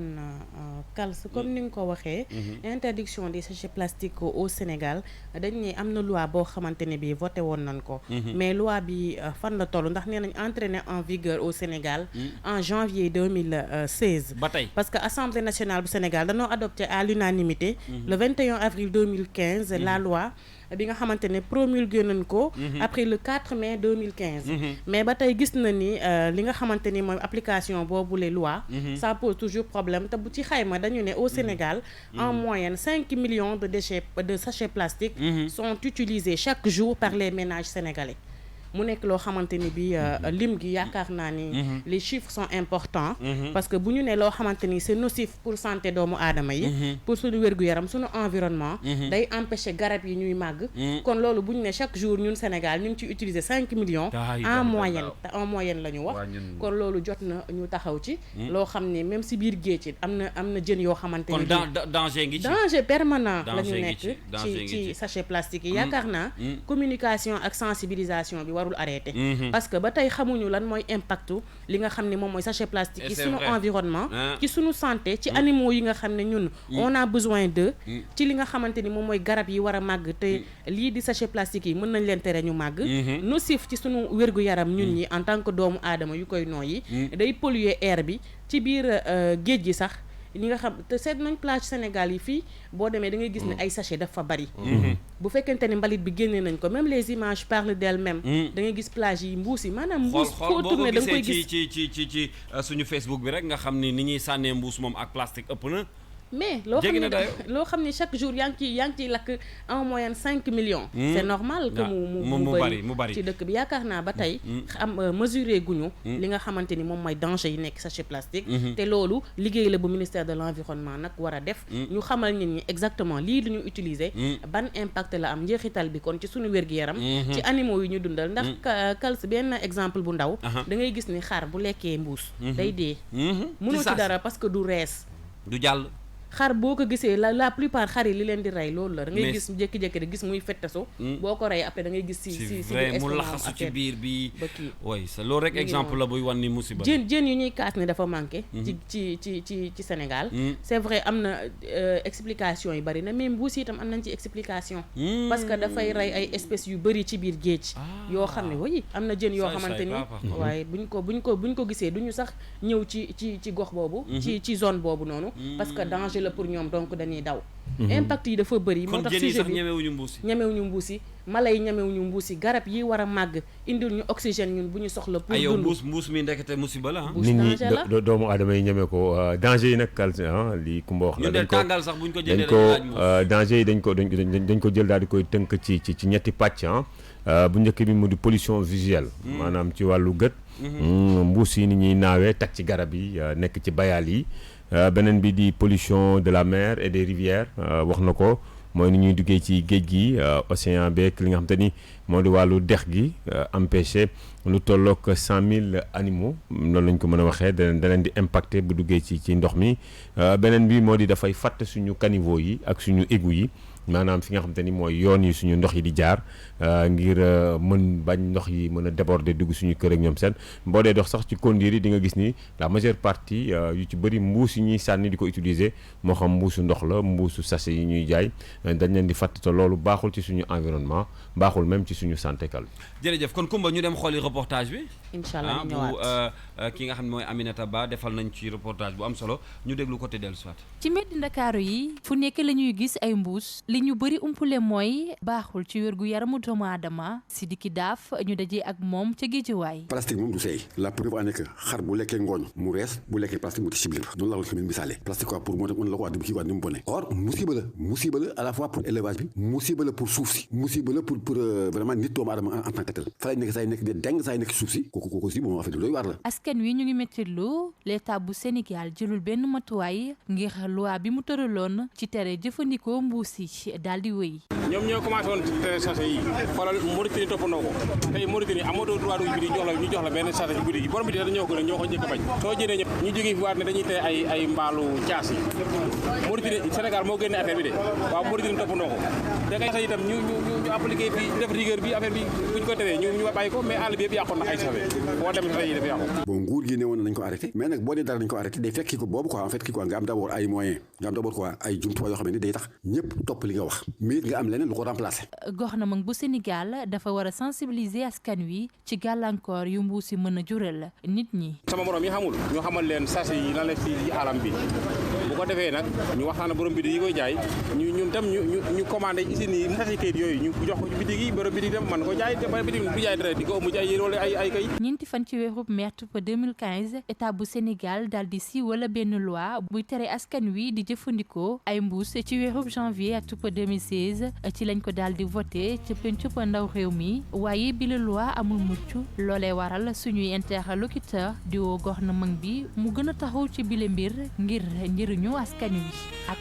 Kals comme ni nga ko waxee interdiction des sachets plastiques au Sénégal dañ ne am na loi boo xamante ne bi voté woon nañ ko mais loi bi fan la toll ndax nee nañ entré en vigueur au Sénégal en janvier 2016 ba tey parce que Assemblée nationale bu Sénégal dañoo adopté à l'unanimité le 21 avril 2015 la loi bi nga xamante ne promulgué nañ ko après le 4 mai 2015 mais ba tey gis na ni li nga xamante ni mooy application boobu les lois ça pose toujours problème te bu ci xayma dañu ne au Sénégal en moyenne 5 millions de sachets plastiques sont utilisés chaque jour par les ménages sénégalais mu nekk loo xamante ni bi lim gi yaakaar naa ni les chiffres sont importants parce que bu ñu ne loo xamante ni c'est nocif pour santé doomu aadama yi pour suñu wér-gu-yaram suñu environnement day empêcher garab yi ñuy màgg kon loolu bu ñu ne chaque jour ñun Sénégal ñu ngi ci utiliser 5 millions en moyenne la ñu wax kon loolu jot na ñu taxaw ci loo xam ne même si biir géej am na jën yoo xamante ni danger ngi ci danger permanent la ñu nekk ci sachet plastique yi yaakaar naa communication ak sensibilisation bi warul arrêté parce que ba tey xamuñu lan mooy impactu li nga xam ne moom mooy sachet plastique yi suñu environnement ci suñu santé ci animaux yi nga xam ne ñun on a besoin d'eux ci li nga xamante ni moom mooy garab yi war a màgg te lii di sachet plastique yi mën nañ leen tere ñu màgg nocif ci suñu wér-gu-yaram ñun ñi en tant que doomu aadama yu koy nooyi day polluer air bi ci biir géej gi sax ñi nga xam te seet nañ plage Sénégal yi fii boo demee da ngay gis ne ay sachet dafa bari bu fekkente ni mbalit bi génnee nañ ko même les images parlent d'elles-mêmes da ngay gis plage yi mbuus yi maanaam mbuus foo tourné da nga koy gis ci suñu Facebook bi rek nga xam ni ñuy sànnee mbuus moom ak plastique ëpp na mais loo xam ne chaque jour yaa ngi ciy lakk en moyenne 5 millions. C'est normal que mu bari ci dëkk bi yaakaar naa ba tey mesurer guñu li nga xamante ni moom mooy danger yi nekk sachet plastique. te loolu liggéey la bu ministère de l'environnement nag war a def. ñu xamal nit ñi exactement lii lu ñu utiliser. ban impact la am njeexital bi kon ci suñu wér-gu-yaram. ci animaux yi ñu dundal ndax kals benn exemple bu ndaw. da ngay gis ni xar bu lekkee mbuus. day dee. mënoo ci dara parce que du rees. du jàll. xar boo ko gisee la plupart xar yi li leen di rey loolu la da ngay gis jékki-jékki di gis muy fettasu boo ko rey après da ngay gis si vrai mu laxasu ci biir bi ba kii oui c'est loolu rek exemple la buy wan ni musiba jën yu ñuy kaas ne dafa manqué ci Sénégal c'est vrai am na explication yi bari na mais mbuus yi itam am nañ ci explication parce que dafay rey ay espèces yu bari ci biir géej yoo xam ne oui am na jën yoo xamante ni waaye buñ ko gisee duñu sax ñëw ci gox boobu ci zone boobu noonu parce que danger la pour ñoom donc dañuy daw impact yi dafa bëri moo tax sujet bi ñemewuñu mbuus yi mala yi ñemewuñu mbuus yi garab yi war a màgg indil ñu oxygène ñun bu ñu soxla pour dund mbuus mi ndekete musiba la nit ñi doomu aadama yi ñeme ko danger yi nag kal li Kumba wax la tàngal sax buñ ko jëlee danger yi dañ ko jël daal di koy tënk ci ñetti pàcc bu njëkk bi mu di pollution visuelle maanaam ci wàllu gët mbuus yi ni ñuy naawee tag ci garab yi nekk ci bayaal yi beneen bi di pollution de la mer et des rivières wax na ko mooy ni ñuy duggee ci géej gi océan beeg li nga xam te ni moo di wàllu dex gi empêché lu tolloog 100 000 animaux noonu lañ ko mën a waxee da leen di impacté bu duggee ci ndox mi beneen bi moo di dafay fàtte suñu caniveau yi ak suñu égout yi maanaam fi nga xam te ni mooy yoon yi suñu ndox yi di jaar ngir mën bañ ndox yi mën a déborder dugg suñu kër ak ñoom seen boo dee dox sax ci conduire yi di nga gis ni la majeure partie yu ci bëri mbuus yi ñuy sànni di ko utiliser moo xam mbuusu ndox la mbuusu sachet yi ñuy jaay dañ leen di fàtte te loolu baaxul ci suñu environnement baaxul même ci suñu santé kal jërëjëf kon Kumba ñu dem xooli reportage bi inchallah ñu ñëwaat ki nga xam ne mooy Aminata Ba defal nañ ci reportage bu am solo ñu déglu côté dellu soit ci mbedd Ndakaaru yi fu nekk la ñuy gis ay mbuus li ñu bëri umpule mooy baaxul ci wérgu yaramu doomu aadama Sidiki Daaf ñu dajee ak moom ca Géejawaay. plastique moom du seey la preuve en est que xar bu lekkee ngooñ mu rees bu lekkee plastique mu ti ci biir noonu la ko xamee misaale plastique quoi pour moo mën la ko wax di kii quoi ni mu bone or musiba la à la fois pour élevage bi musiba la pour suuf si musiba la pour vraiment nit doomu aadama en tant que tel fa lay nekk saa yi nekk de deng saa yi nekk suuf si kooku si moom affaire doy waar la. askan wi ñu ngi mettitlu l'état bu Sénégal jëlul benn matuwaay ngir loi bi mu tëraloon ci tere jëfandikoo mbuus yi daal di wéy. ñoom ñoo commencé woon tere sachet yi xoolal Mauritanie toppandoo ko tey Mauritanie amatoo droit dugg bi ñu jox la benn sachet ci guddi gi borom bi dañoo ko njëkk a bañ soo jëlee ñëpp ñu jógee fi waat ne dañuy tere ay mbaalu caas yi Mauritanie Sénégal moo génne affaire bi de waaw Mauritanie toppandoo ko da ngay sax itam ñu appliqué fii def rigueur bi affaire bi buñ ko teree ñu bàyyi ko mais àll bi yëpp yàqoon na ay sachet boo demee sachet yi dafa yàqu. bon nguur gi ne woon nañ ko arrêté mais nag boo dee dara nañ ko arrêté day fekk kii ko boobu quoi en fait kii quoi nga am d'abord ay moyens nga am d'abord quoi ay jumtuwaay yoo xam ne day tax ñëpp topp li nga wax mais nga am leneen lu ko remplacer. gouvernement bu Sénégal dafa war a sensibiliser askan wi ci gàllankoor yu mbuus yi mën a jural nit ñi. sama morom yi xamul ñu xamal leen sachet yi lan la ci alam bi bu ko defee nag ñu waxtaan borom bitig yi koy jaay ñun tam ñu commandé usines yi sachet kayit yooyu ñu jox ko bitig yi borom bitig tam mën ko jaay te bitig du jaay dara di ko ëmb ci ay yéen wala ay kayit. ñeenti fan ci weeru mars 2015 état bu Sénégal daal di siiwal benn loi buy tere askan wi di jëfandikoo ay mbuus ci weeru janvier 2016 ci lañ ko daal di voté ci pencub ndaw réew mi waaye bi la loi amul mucc loolee waral suñuy interlocuteur di woo gouvernement bi mu gën a taxaw ci bile mbir ngir njëriñu askan wi ak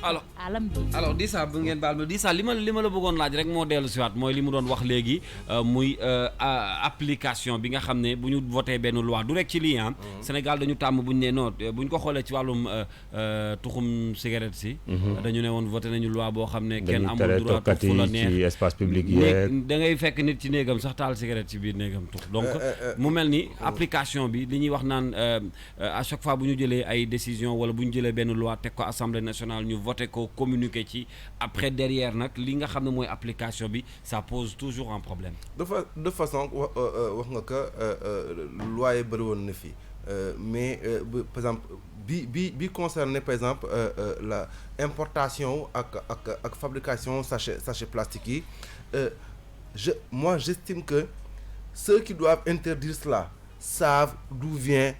alam bi. alors Dissa bu ngeen baal ma Dissa li ma la bëggoon laaj rek moo dellu siwaat mooy li mu doon wax léegi muy application bi nga xam ne bu ñu voté benn loi du rek ci lii Sénégal dañu tàmm bu ñu nee non bu ñu ko xoolee ci wàllum tuxum cigarette si dañu ne woon voté nañu loi boo xam ne kenn amul droit tux fu la neex ci espace public yi da ngay fekk nit ci néegam sax taal cigarette ci biir néegam tux donc mu mel ni application bi li ñuy wax naan à chaque fois bu ñu jëlee ay décision wala bu ñu jëlee benn loi teg ko assemblée nationale ñu voté ko communiqué ci après derrière nag li nga xam ne mooy application bi ça pose toujours un problème de façon wax nga que loi yi bëri woon na fi mais par exemple bi concerné par exemple la importation ak fabrication sachet plastique yi moi j'estime que ceux qui doivent interdire cela savent d'où vient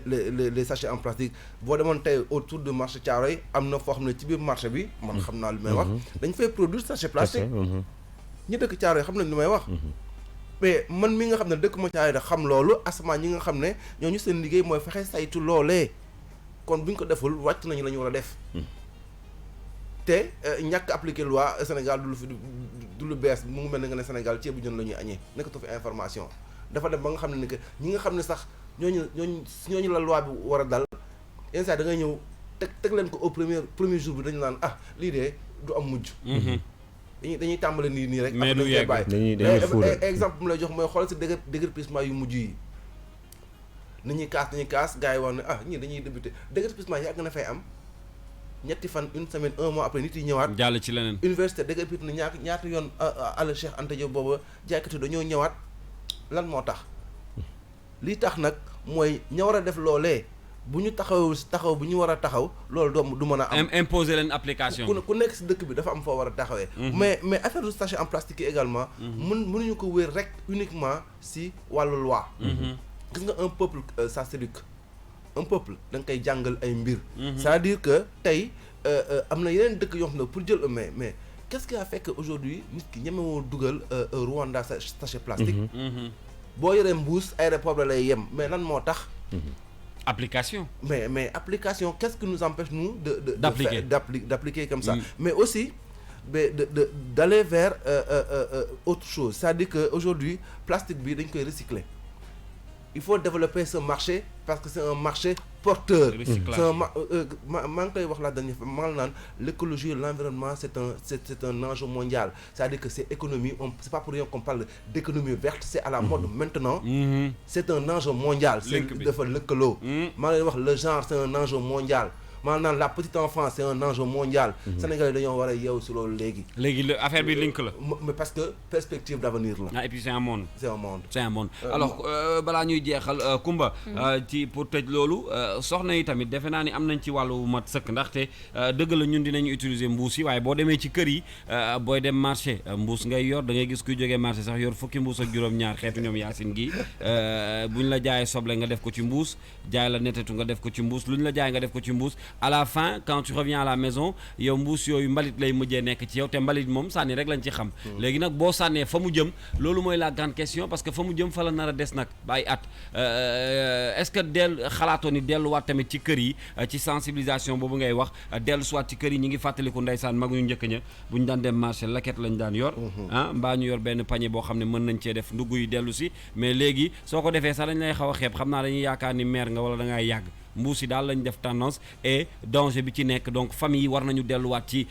les sachets en plastique boo demoon tey autour du marché Thiaroye am na foo xam ne ci biir marché bi man xam naa lu may wax dañ fay produire sachet plastique ñi dëkk Thiaroye xam nañ lu may wax mais man mi nga xam ne dëkk ma Thiaroye da xam loolu asamaan ñi nga xam ne ñooñu seen liggéey mooy fexe saytu loolee kon bu ñu ko deful wàcc nañu la ñu war a def te ñàkk appliquer loi Sénégal du lu bees mu ngi mel ne nga ne Sénégal ceebu jën la ñuy añee nekkatu fi information dafa dem ba nga xam ne ni que ñi nga xam ne sax ñooñu la loi bi war a dal instant da ngay ñëw teg leen ko au premier jour bi dañu naan lii de du am mujj dañuy tàmbale nii rek mais du yegg dañuy exemple bu mu lay jox mooy xoolal si déguerpissement yu mujj yi dañuy kaas gars yi wax ne ñii dañuy débuté déguerpissement yàgg na fay am ñetti fan une semaine un mois après nit yi ñëwaat jàll ci leneen université déguerpir na ñaata yoon àll Cheikh Anta Diop booba jaaykatu dañoo ñëwaat lan moo tax li tax nag mooy ña war a def loolee bu ñu taxaw bu ñu war a taxaw loolu du mën a am imposer leen application ku nekk si dëkk bi dafa am foo war a taxawee mais affaire du sachet en plastique yi également mënuñu ko wér rek uniquement si wàllu loi gis nga un peuple ça s'éduque un peuple da nga koy jàngal ay mbir c'est-à-dire que tey am na yeneen dëkk yoo xam ne pour jël mais qu'est-ce qui a fait que aujourd'hui nit ki ñemewoo dugal Rwanda sachet plastique boo yoree mbuus aéroport la lay yem mais lan moo tax application mais application qu'est-ce qui nous empêche nous d'appliquer comme ça mais aussi d'aller vers autre chose c'est-à-dire que aujourd'hui plastique bi dañ koy recycler il faut développer ce marché parce que c'est un marché porteur maa ngi koy wax la dernière fois maa ngi naan l'écologie et l'environnement c'est un enjeu mondial c'est-à-dire que c'est économie c'est pas pour rien qu'on parle d'économie verte c'est à la mode maintenant c'est un enjeu mondial c'est dafa lëkkaloo maa ngi leen wax le genre c'est un enjeu mondial maanaam la petite enfance c'est un enjeu mondial Sénégalais dañoo war a yeewu si loolu léegi affaire bi link la mais parce que perspective d'avenir la et puis c'est un monde c'est un monde alors balaa ñuy jeexal Kumba ci pour tëj loolu soxna yi tamit defe naa ni am nañ ci wàllu mat sëkk ndaxte dëgg la ñun dinañu utiliser mbuus yi waaye boo demee ci kër yi booy dem marché mbuus ngay yor da ngay gis kuy jógee marché sax yor fukki mbuus ak juróom-ñaar xeetu ñoom Yacine gi buñ la jaayee soble nga def ko ci mbuus jaay la netetu nga def ko ci mbuus luñ la jaay nga def ko ci mbuus à la fin quand tu reviens à la maison yow mbuus yooyu mbalit lay mujjee nekk ci yow te mbalit moom sànni rek lañ ci xam léegi nag boo sànnee fa mu jëm loolu mooy la grande question parce que fa mu jëm fa la nar a des nag ba ay at est-ce que xalaatoo ni delluwaat tamit ci kër yi ci sensibilisation boobu ngay wax dellu soit ci kër yi ñi ngi fàttaliku ndeysaan mag ñu njëkk ña bu ñu daan dem marché laket lañ daan yor mbaa ñu yor benn panier boo xam ne mën nañ cee def ndugg yi dellu si mais léegi soo ko defee sax dañ lay xaw a xeeb xam naa dañuy yaakaar ni maire nga wala da ngay yàgg mbuus yi daal lañ def tendance et danger bi ci nekk donc famille yi war nañu delluwaat ci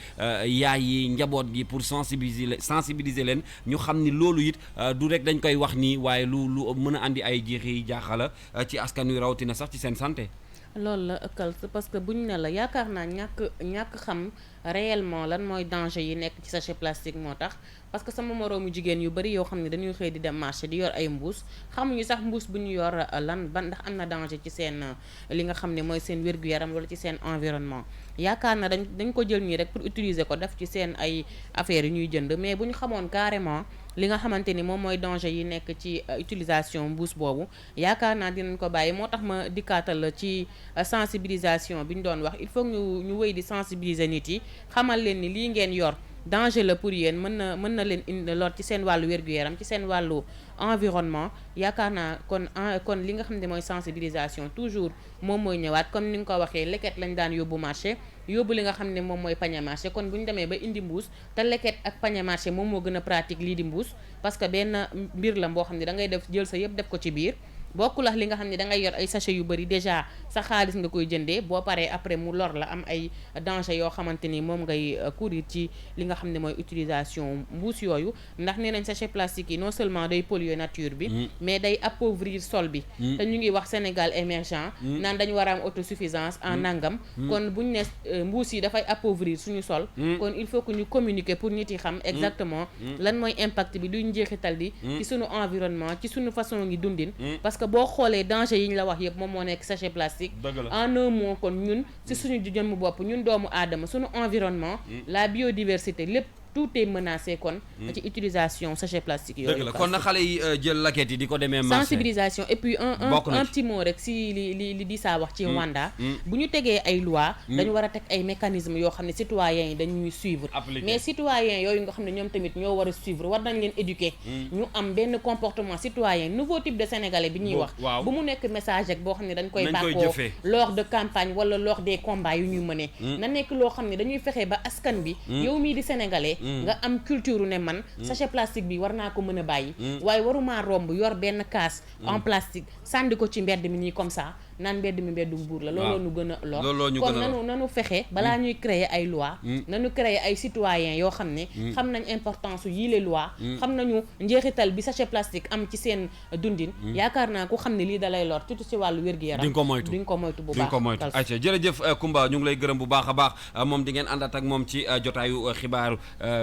yaay yi njaboot gi pour sensibiliser leen ñu xam ni loolu it du rek dañ koy wax nii waaye lu mën a andi ay jiixi jaaxala ci askan wi rawatina sax ci seen santé. loolu la ëkkal parce que buñ ne la yaakaar naa ñàkk xam réellement lan mooy danger yi nekk ci sachet plastique moo tax parce que sama moroomu jigéen yu bari yoo xam ne dañuy xëy di dem marché di yor ay mbuus xamuñu sax mbuus bu ñu yor lan ban ndax am na danger ci seen li nga xam ne mooy seen wér-gu-yaram wala ci seen environnement yaakaar na dañ ko jël nii rek pour utiliser ko def ci seen ay affaires yu ñuy jënd mais bu ñu xamoon carrément li nga xamante ni moom mooy danger yi nekk ci utilisation mbuus boobu yaakaar naa dinañ ko bàyyi moo tax ma dikkaatal ci sensibilisation bi ñu doon wax il faut ñu wéy di sensibiliser nit yi xamal leen ni lii ngeen yor danger la pour yéen mën na leen indi lor ci seen wàllu wér-gu-yaram ci seen wàllu environnement yaakaar naa kon li nga xam ne mooy sensibilisation toujours moom mooy ñëwaat comme ni nga ko waxee leket lañ daan yóbbu marché yóbbu li nga xam ne moom mooy pañe marché kon bu ñu demee ba indi mbuus te leket ak pañe marché moom moo gën a pratique lii di mbuus parce que benn mbir la boo xam ne da ngay def jël sa yëpp def ko ci biir bokkul ak li nga xam ne da ngay yor ay sachet yu bari déjà sa xaalis nga koy jëndee boo paree après mu lor la am ay danger yoo xamante ni moom ngay courir ci li nga xam ne mooy utilisation mbuus yooyu ndax nee nañ sachet plastique yi non seulement day polluer nature bi mais day appauvrir sol bi te ñu ngi wax Sénégal émergent naan dañu war a am autosuffisance en nangam kon buñ ne mbuus yi dafay appauvrir suñu sol kon il faut que ñu communiquer pour nit yi xam exactement lan mooy impact bi luy njeexital di ci suñu environnement ci suñu façon ngi dundin parce que boo xoolee danger yi ñu la wax yëpp moom moo nekk sachet plastique en un mot kon ñun ci suñu jëmm bopp ñun doomu aadama suñu environnement la biodiversité lépp tout est menacé kon ci utilisation sachet plastique yooyu. dëgg la kon na xale yi jël laquette yi di ko demee marché. sensibilisation et puis un petit mot rek si li di saa wax ci Rwanda. bu ñu tegee ay loi dañu war a teg ay mécanismes yoo xam ne citoyens yi dañuy suivre. mais citoyens yooyu nga xam ne ñoom tamit ñoo war a suivre war nañ leen éduquer. ñu am benn comportement citoyen nouveau type de sénégalais bi ñuy wax. bu mu nekk message rek boo xam ne dañ koy bàkkoo lors de campagne wala lors des combats yu ñuy mëne na nekk loo xam ne dañuy fexe ba askan bi yow mii di sénégalais nga am culture ne man sachet plastique bi war naa ko mën a bàyyi waaye waruma romb yor benn kaas en plastique sànni ko ci mbedd mi nii comme ça naan mbedd mi mbeddum buur la looloo ñu gën a lor kon nanu fexe balaa ñuy créer ay loi nanu créer ay citoyens yoo xam ne xam nañ importance yii les lois xam nañu njeexital bi sachet plastique am ci seen dundin yaakaar naa ku xam ne lii dalay lor surtout ci wàllu wér-gu-yaram di nga ko moytu bu baax ayca jërëjëf Coumba ñu ngi lay gërëm bu baax a baax moom di ngeen àndaat ak moom ci jotaayu xibaar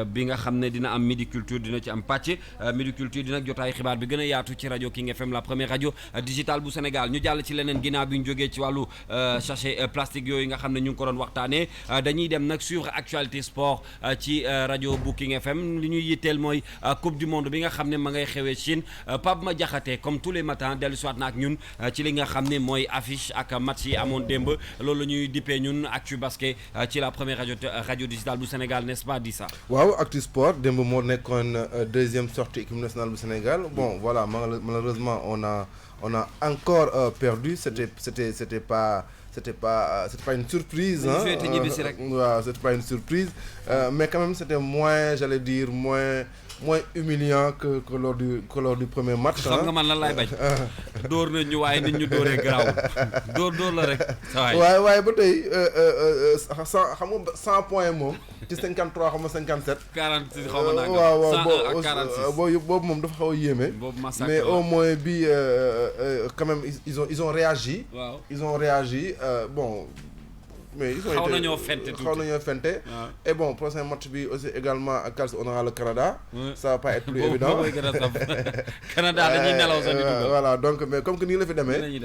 bi nga xam ne dina am midi culture dina ci am pàcc midi culture dina jotaayu xibaar bi gën a yaatu ci rajo King FM la première radio digitale bu Sénégal ñu jàll ci leneen ginnaaw bi ñu jógee ci wàllu sachet plastique yooyu nga xam ne ñu ngi ko doon waxtaanee dañuy dem nag suivre actualité sport ci rajo bu King FM li ñuy yitteel mooy coupe du monde bi nga xam ne ma ngay xewee Chine Pape Madiakhaté comme tous les matins dellu siwaat na ak ñun ci li nga xam ne mooy affiche ak match yi amoon démb loolu la ñuy dippee ñun actu basket ci la première radio digitale bu Sénégal n'est-ce pas Dissa? Waaw actu sport démb moo nekkoon deuxième sortie équipe nationale bu Sénégal bon voilà malheureusement on a encore perdu c'était pas une surprise hein. Waaw c'était pas une surprise mais quand même c'était moins j'allais dire moins humiliant que lors du premier match. xam nga man lan laay bañ. dóor nañ ñu waaye nit ñu dóoree garaaw dóor la rek. waaye ba tey xam nga 100 points moom ci 53 xam nga 57. 46 xaw ma nangam. waaw 46 boobu moom dafa xaw a yéeme. mais au moins bi quand même ils ont réagi. waaw ils ont réagi bon. mais xaw nañoo fente et bon prochain match bi aussi également ak on aura le Canada. ça va pas être plus évident Canada dañuy nelaw sax di dugg voilà donc mais comme que nii la fi demee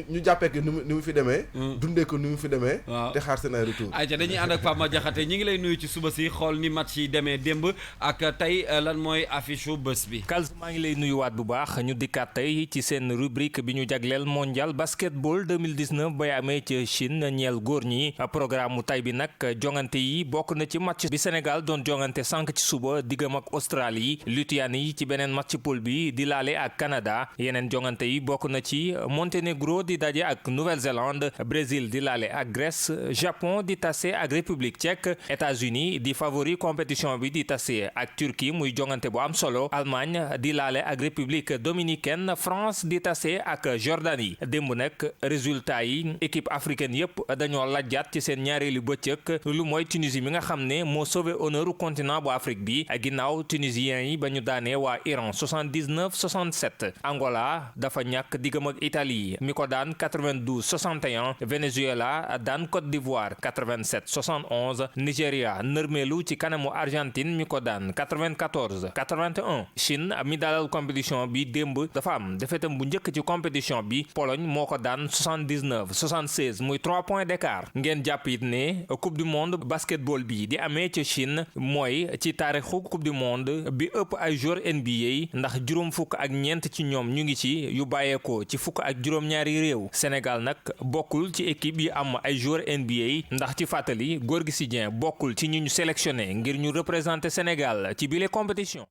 ñu jàppee que ni mu fi demee dundee ko ni mu fi demee te xaar seen ay retour ayca dañuy ànd ak Pape Madiakhaté ñi ngi lay nuyu ci suba si xool ni match yi demee démb ak tey lan mooy affiche u bés bi Kals maa ngi lay nuyuwaat bu baax ñu dikkaat tey ci seen rubrique bi ñu jagleel mondial basketball 2019 bay amee ci Chine ñeel góor ñi programme mu tay bi nag jongante yi bokk na ci match bi Sénégal doon jongante sànq ci suba diggam ak Australie Lituanie yi ci beneen match poule bi di laale ak Canada yeneen jongante yi bokk na ci Monténégro di daje ak Nouvelle-Zélande Brésil di laale ak Grèce Japon di tase ak République tchèque États-Unis di favori compétition bi di tase ak Turquie muy jongante bu am solo Allemagne di laale ak République dominicaine France di tase ak Jordanie démb nag résultat yi équipe africaine yépp dañoo lajjaat ci seen ñaareelu bëccëg lu mooy Tunisie mi nga xam ne moo sauvé honneur u continent bu Afrique bi ginnaaw tunisiens yi ba ñu daanee waa Iran 79-67 Angola dafa ñàkk diggam ak Italie mi ko daan 92-61 Venezuela daan Côte d'Ivoire 87-71 Nigéria nërmeelu ci kanamu Argentine mi ko daan 94-81 Chine mi dalal compétition bi démb dafa am defetam bu njëkk ci compétition bi Pologne moo ko daan 79-76 muy 3 points d'écart ngeen jàpp it ne coupe du monde basketball bi di amee ca Chine mooy ci taarixu coupe du monde bi ëpp ay joueurs NBA ndax juróom fukk ak ñeent ci ñoom ñu ngi ci yu bàyyeekoo ci fukk ak juróom-ñaari réew Sénégal nag bokkul ci équipe yi am ay joueurs NBA ndax ci fàttali Gorgui Sy Dieng bokkul ci ñi ñu sélectionné ngir ñu représenter Sénégal ci bile compétition.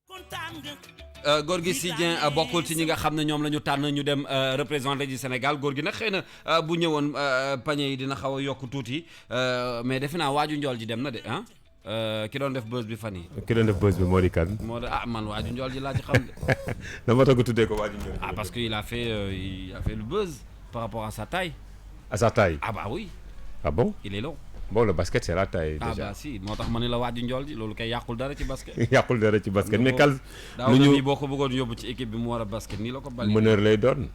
Gorgui Sy Dieng bokkul ci ñi nga xam ne ñoom la ñu tànn ñu dem représenter ji Sénégal góor gi nag xëy na bu ñëwoon pañe yi dina xaw a yokk tuuti mais defe naa waaju njool ji dem na de ki doon def buzz bi fan yi ki doon def buzz bi moo di kan. moo de man waaju njool ji laa ci xam de. dama toog tuddee ko waaju njool. parce que il a fait le buzz par rapport à sa taille. À sa taille. Ah bah oui. Ah bon? Il est long. Bon le basket c'est la taille déjà. Ah bah si moo tax ma ne la waaju njool ji loolu kay yàqul dara ci basket. yàqul dara ci basket mais Kals. daaw na nii boo ko bëggoon yóbbu ci équipe bi mu war a basket nii la ko bali. meneur lay doon.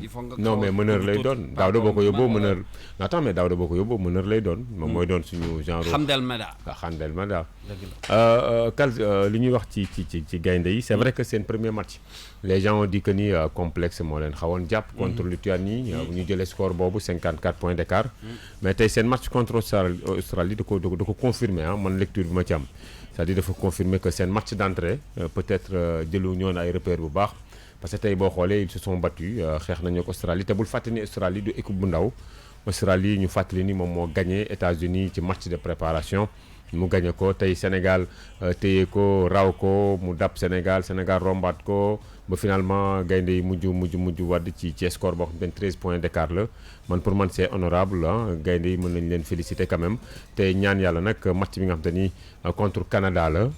il faut nga non mais meneur lay doon Daouda boo ko yóbboo meneur attends mais Daouda boo ko yóbboo meneur lay doon moom mooy doon suñu genre Hamdel Meda Hamdel Meda Kal li ñuy wax ci gaynde yi c'est vrai que c'est un premier match les gens ont dit que ni complexe moo leen xawoon jàpp contre Lituanie bu ñu jëlee score boobu 54 points d'écart mais tey seen match contre Australie da ko confirmer man lecture bi ma ci am c'est-à-dire dafa confirmer que seen match d'entrée peut-être jëlu ñoon ay repères bu baax parce que tey boo xoolee ils se sont battus xeex nañu ak Australie te bul fàttali ni Australie du équipe bu ndaw Australie ñu fàttali ni moom moo gagné États-Unis ci match de préparation mu gagné ko tey Sénégal téye ko raw ko mu dab Sénégal rombaat ko ba finalement gaynde yi mujj wadd ci score boo xam ne 13 points d'écart la man pour man c'est honorable gaynde yi mën nañu leen féliciter quand même te ñaan yàlla nag match bi nga xam te ni contre Canada la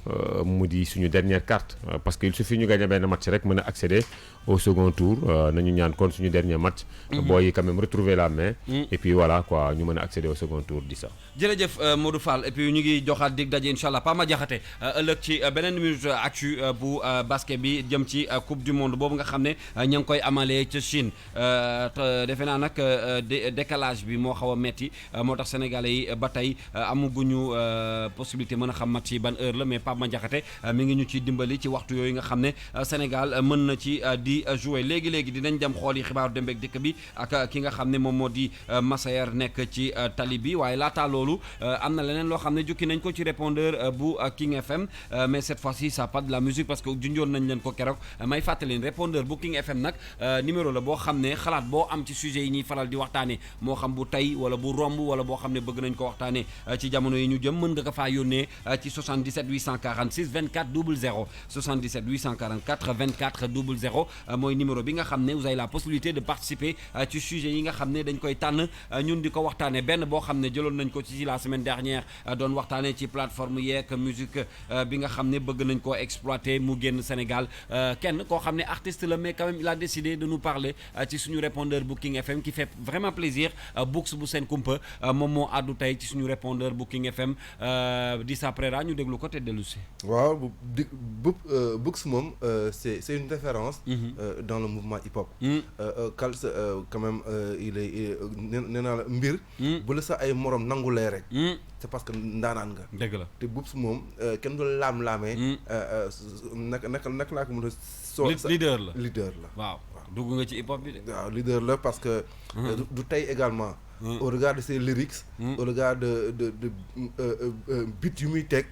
mu di suñu dernière carte parce que il suffit ñu gagné benn match rek mën a accéder au second tour nañu ñaan kon suñu dernier match booy yi quand même retrouver la main et puis voilà quoi ñu mën a accéder au second tour di ça jërëjëf Modou Fall et puis ñu ngi joxaat dig daje inshallah Pama Diakhaté ëllëg ci beneen minute actu bu basket bi jëm ci coupe du monde boobu nga xam ne ña ngi koy amalee ca Chine defe naa nag décalage bi moo xaw a metti moo tax sénégalais yi ba tey amuguñu possibilité mën a xam match yi ban heure la mais Pama Diakhaté mi ngi ñu ci dimbali ci waxtu yooyu nga xam ne Sénégal mën na ci di jouer léegi dinañ dem xool yi xibaaru dem beeg dëkk bi ak ki nga xam ne moom moo di Massayer nekk ci tali bi waaye laataa loolu am na leneen loo xam ne jukki nañ ko ci répondeur bu King FM mais cette fois-ci ça pas de la musique parce que junjoon nañ leen ko keroog may fàttali répondeur bu King FM nag numéro la boo xam ne xalaat boo am ci sujet yi ñuy faral di waxtaane moo xam bu tey wala bu romb wala boo xam ne bëgg nañ ko waxtaane ci jamono yi ñu jëm mën nga ko faa yónnee ci 77 846 24 00 77 844 24 00 mooy numéro bi nga xam ne vous avez la possibilité de participer ci sujet yi nga xam ne dañ koy tànn ñun di ko waxtaane benn boo xam ne jëloon nañ ko ci la semaine dernière doon waxtaane ci plateforme yeeg musique bi nga xam ne bëgg nañ koo exploiter mu génn Sénégal kenn koo xam ne artiste la mais quand même il a décidé de nous parler ci suñu répondeur bu King FM qui fait vraiment plaisir Books bu seen kumpa moom moo àddu tey ci suñu répondeur bu King FM di sa prera ñu déglu ko te dellu si waaw Books moom c'est une référence dans le mouvement hip-hop Kal quand même il est nee naa la mbir bu la sa ay morom nangulee rek c'est parce que ndaanaan nga dëgg la te Books moom kenn du laam-laamee naka laa ko mën a leader la waaw dugg nga ci hip-hop bi de waaw leader la parce que du tey également au regard de ses lyrics au regard de beat yu muy teg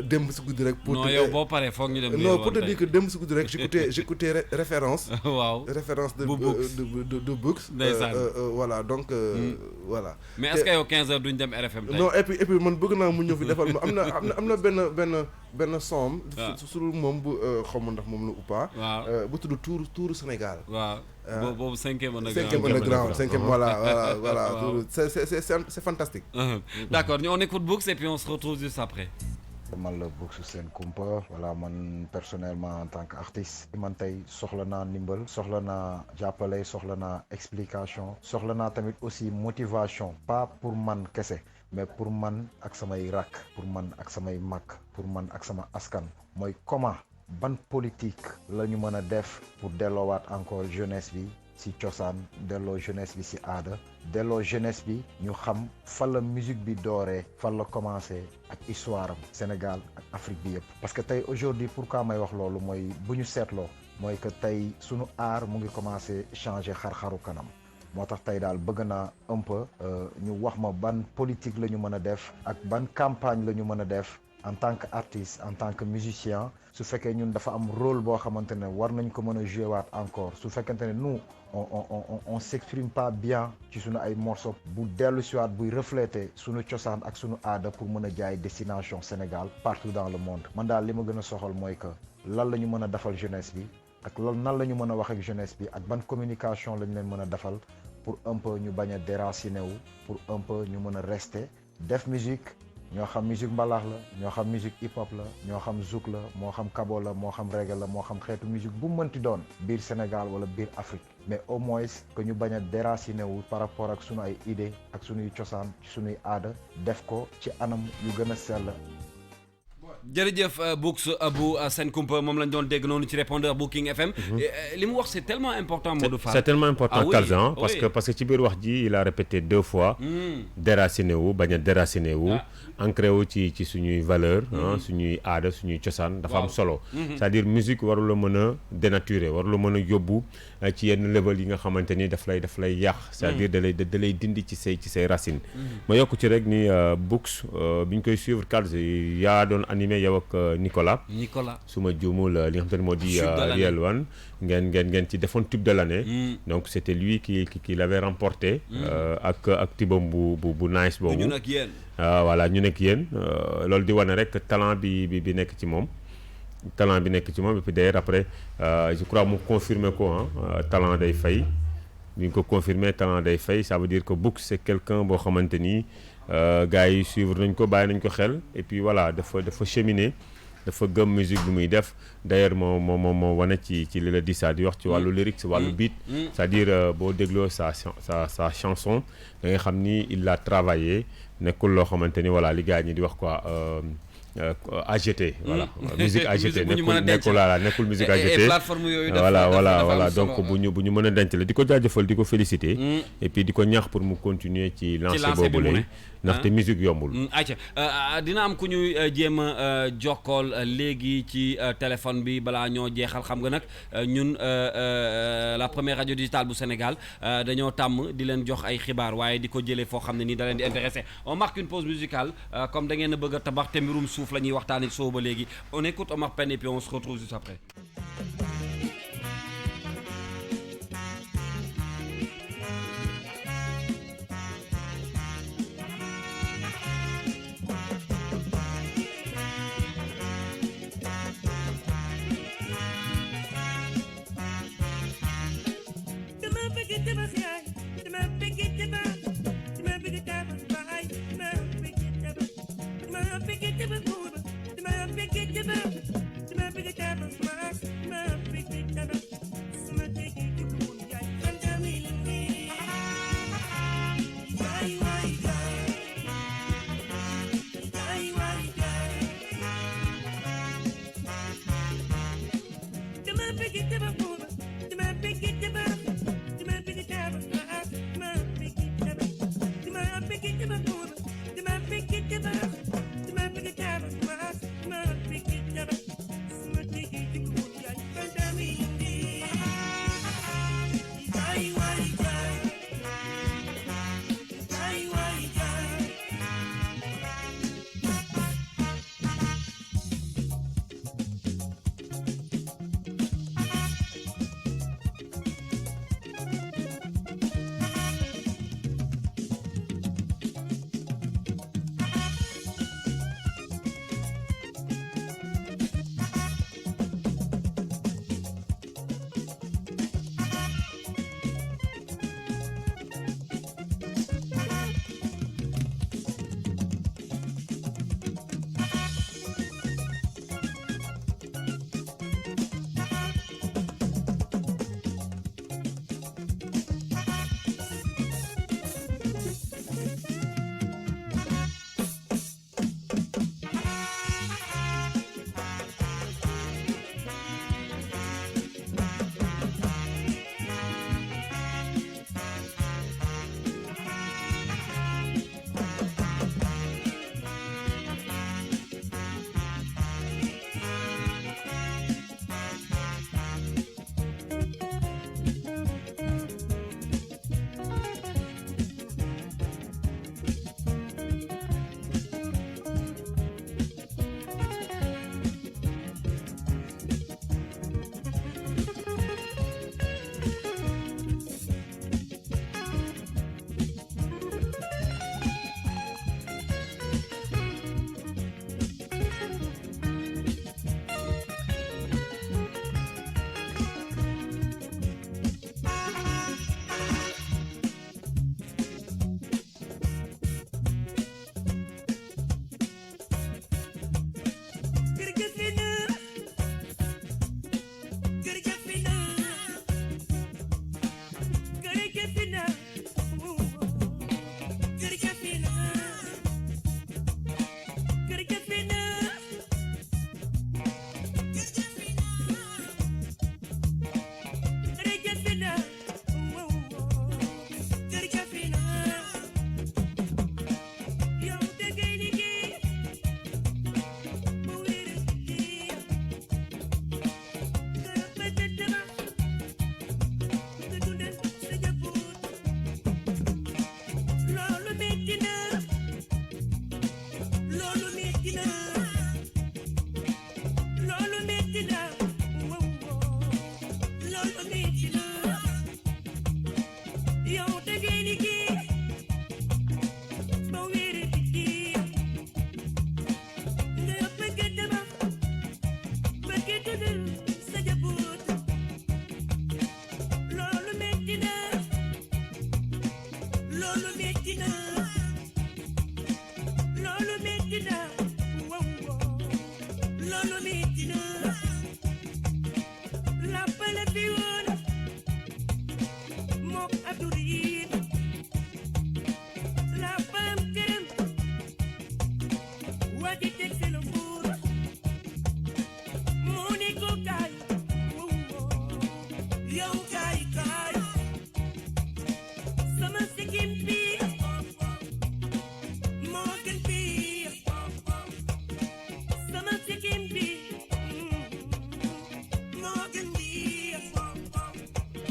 démb si guddi rek non yow boo paree foog ñu dem non pour te dire que démb si guddi rek j'écoutais référence waaw référence de Books voilà donc voilà mais est-ce que yow 15h duñ dem RFM tey non et puis man bëgg naa mu ñëw fi defal ma am na benn somme sur moom bu xaw ma ndax moom la ou pas bu tudd tuuru Sénégal waaw boobu cinquième underground voilà c'est fantastique d'accord on écoute Books et puis on se retrouve juste après man la Books seen kumpa voilà man personnellement en tant qu'artiste man tey soxla naa ndimbal soxla naa jàppale soxla naa explication soxla naa tamit aussi motivation pas pour man kese mais pour man ak samay rakk pour man ak samay mag pour man ak sama askan mooy comment ban politique la ñu mën a def pour delloowaat encore jeunesse bi ci cosaan delloo jeunesse bi ci aada delloo jeunesse bi ñu xam fan la musique bi dooree fan la commencé ak histoire am Sénégal ak Afrique bi yëpp parce que tey aujourd'hui pourquoi may wax loolu mooy bu ñu seetloo mooy que tey sunu art mu ngi commencé changer xar-xaru kanam moo tax tey daal bëgg naa un peu ñu wax ma ban politique la ñu mën a def ak ban campagne la ñu mën a def en tant que artiste en tant que musicien su fekkee ñun dafa am rôle boo xamante ne war nañ ko mën a jouer waat encore su fekkente ne nous on s'exprime pas bien ci suñu ay morceaux bu dellu si waat buy refléter suñu cosaan ak suñu aada pour mën a jaay destination Sénégal partout dans le monde man daal li ma gën a soxal mooy que lan la ñu mën a defal jeunesse bi ak loolu nan la ñu mën a wax ak jeunesse bi ak ban communication la ñu leen mën a defal pour un peu ñu bañ a déraciner wu pour un peu ñu mën a rester def musique ñoo xam musique mbalax la ñoo xam musique hip hop la ñoo xam zouk la moo xam kabo la moo xam reggae la moo xam xeetu musique bu mënti doon biir Sénégal wala biir Afrique mais au moins que ñu bañ a déraciner wu par rapport ak sunu ay idée ak sunuy cosaan ci sunuy aada def ko ci anam yu gën a sell jërëjëf Books bu Sen Kumpa moom lañ doon dégg noonu ci répondeur bu King FM. li mu wax c'est tellement important Modou Fall. c'est tellement important Ah oui, Kalzan oui. parce que ci biir wax ji il a répété 2 fois. déraciné wu bañ a déraciné wu. ancré wu ci suñuy valeur suñuy aada suñuy cosaan dafa am solo. c'est-à-dire musique warul la mën a dénaturer warul la mën a yóbbu ci yenn level yi nga xamante ni daf lay yàq. c'est-à-dire da lay dindi ci say racines. ma yokk ci rek ni Books bi ñu koy suivre Kalz yaa doon animé yow ak Nicolas su ma juumul li nga xamante ni moo di Real One ngeen ci defoon tube de l'année. donc c'était lui qui l'avait remporté. ak tibam bu nice boobu. ñun ak yéen. voilà ñu nekk yéen loolu di wane rek talent bi nekk ci moom et puis d'ailleurs après je crois mu confirmer ko talent day fay bi ñu ko confirmer talent day fay ça veut dire que Books c'est quelqu'un boo xamante ni gars yi suivre nañ ko bàyyi nañ ko xel et puis voilà dafa cheminer dafa gëm musique bi muy def d'ailleurs moo wane ci li la di saa di wax ci wàllu lyrics wàllu beat c'est-à-dire boo dégloo sa chanson da nga xam ni il l'a travaillé nekkul loo xamante ni voilà li gars ñi di wax quoi AGT voilà musique AGT nekkul musique AGT voilà donc bu ñu mën a denc la di ko jaajëfal di ko féliciter et puis di ko ñaax pour mu continuer ci lancer boobu lay ndaxte musique yombul ayca dina am ku ñuy jéem a jokkool léegi ci téléphone bi balaa ñoo jeexal xam nga nag ñun la première radio digitale bu Sénégal dañoo tàmm di leen jox ay xibaar waaye di ko jëlee foo xam ne nii da leen di intéressé on marque une pause musicale comme da ngeen a bëgg a tabax te mbirum suuf la ñuy waxtaanee soo ba léegi on écoute Omar Pène et puis on se retrouve juste après. Big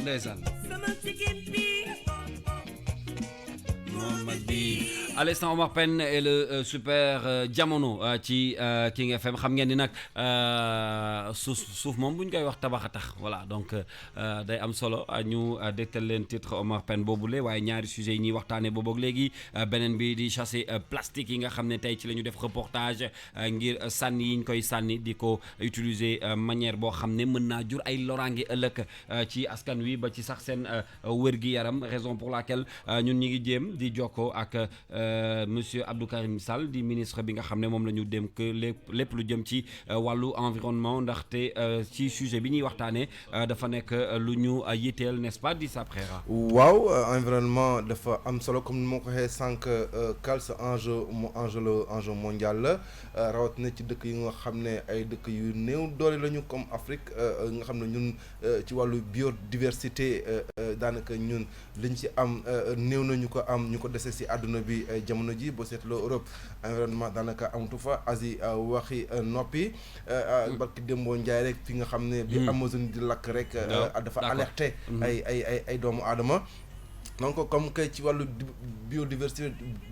ndeysaan à l'instant Omar Pène et le super jamono ci King FM xam ngeen ni nag suuf moom bu ñu koy wax tabax a tax voilà donc day am solo ñu dégtal leen titre Omar Pène boobule waaye ñaari sujets yi ñuy waxtaanee booboog léegi beneen bi di chasser plastique yi nga xam ne tey ci la ñu def reportage ngir sànni yi ñu koy sànni di ko utiliser manière boo xam ne mën naa jur ay loraange ëllëg ci askan wi ba ci sax seen wér-gi-yaram raison pour laquelle ñun ñi ngi jéem di jokkoo ak monsieur Abdou Karim Sall di ministre bi nga xam ne moom la ñu dénk lépp lu jëm ci wàllu environnement ndaxte ci sujet bi ñuy waxtaanee dafa nekk lu ñu yitteel n'est-ce pas di sa Préra waaw environnement dafa am solo comme ni ma ko waxee sànq Kals enjeu mondial la rawatina ci dëkk yi nga xam ne ay dëkk yu néew doole lañu comme Afrique nga xam ne ñun ci wàllu biodiversité daanaka ñun liñ ci am néew na ñu ko dese si àdduna bi jamono ji boo seetloo Europe environnement daanaka amatu fa Asie waxi noppi barki démboo Njaay rek fi nga xam ne bi Amazone di lakk rek dafa alerté ay doomu aadama donc comme que ci wàllu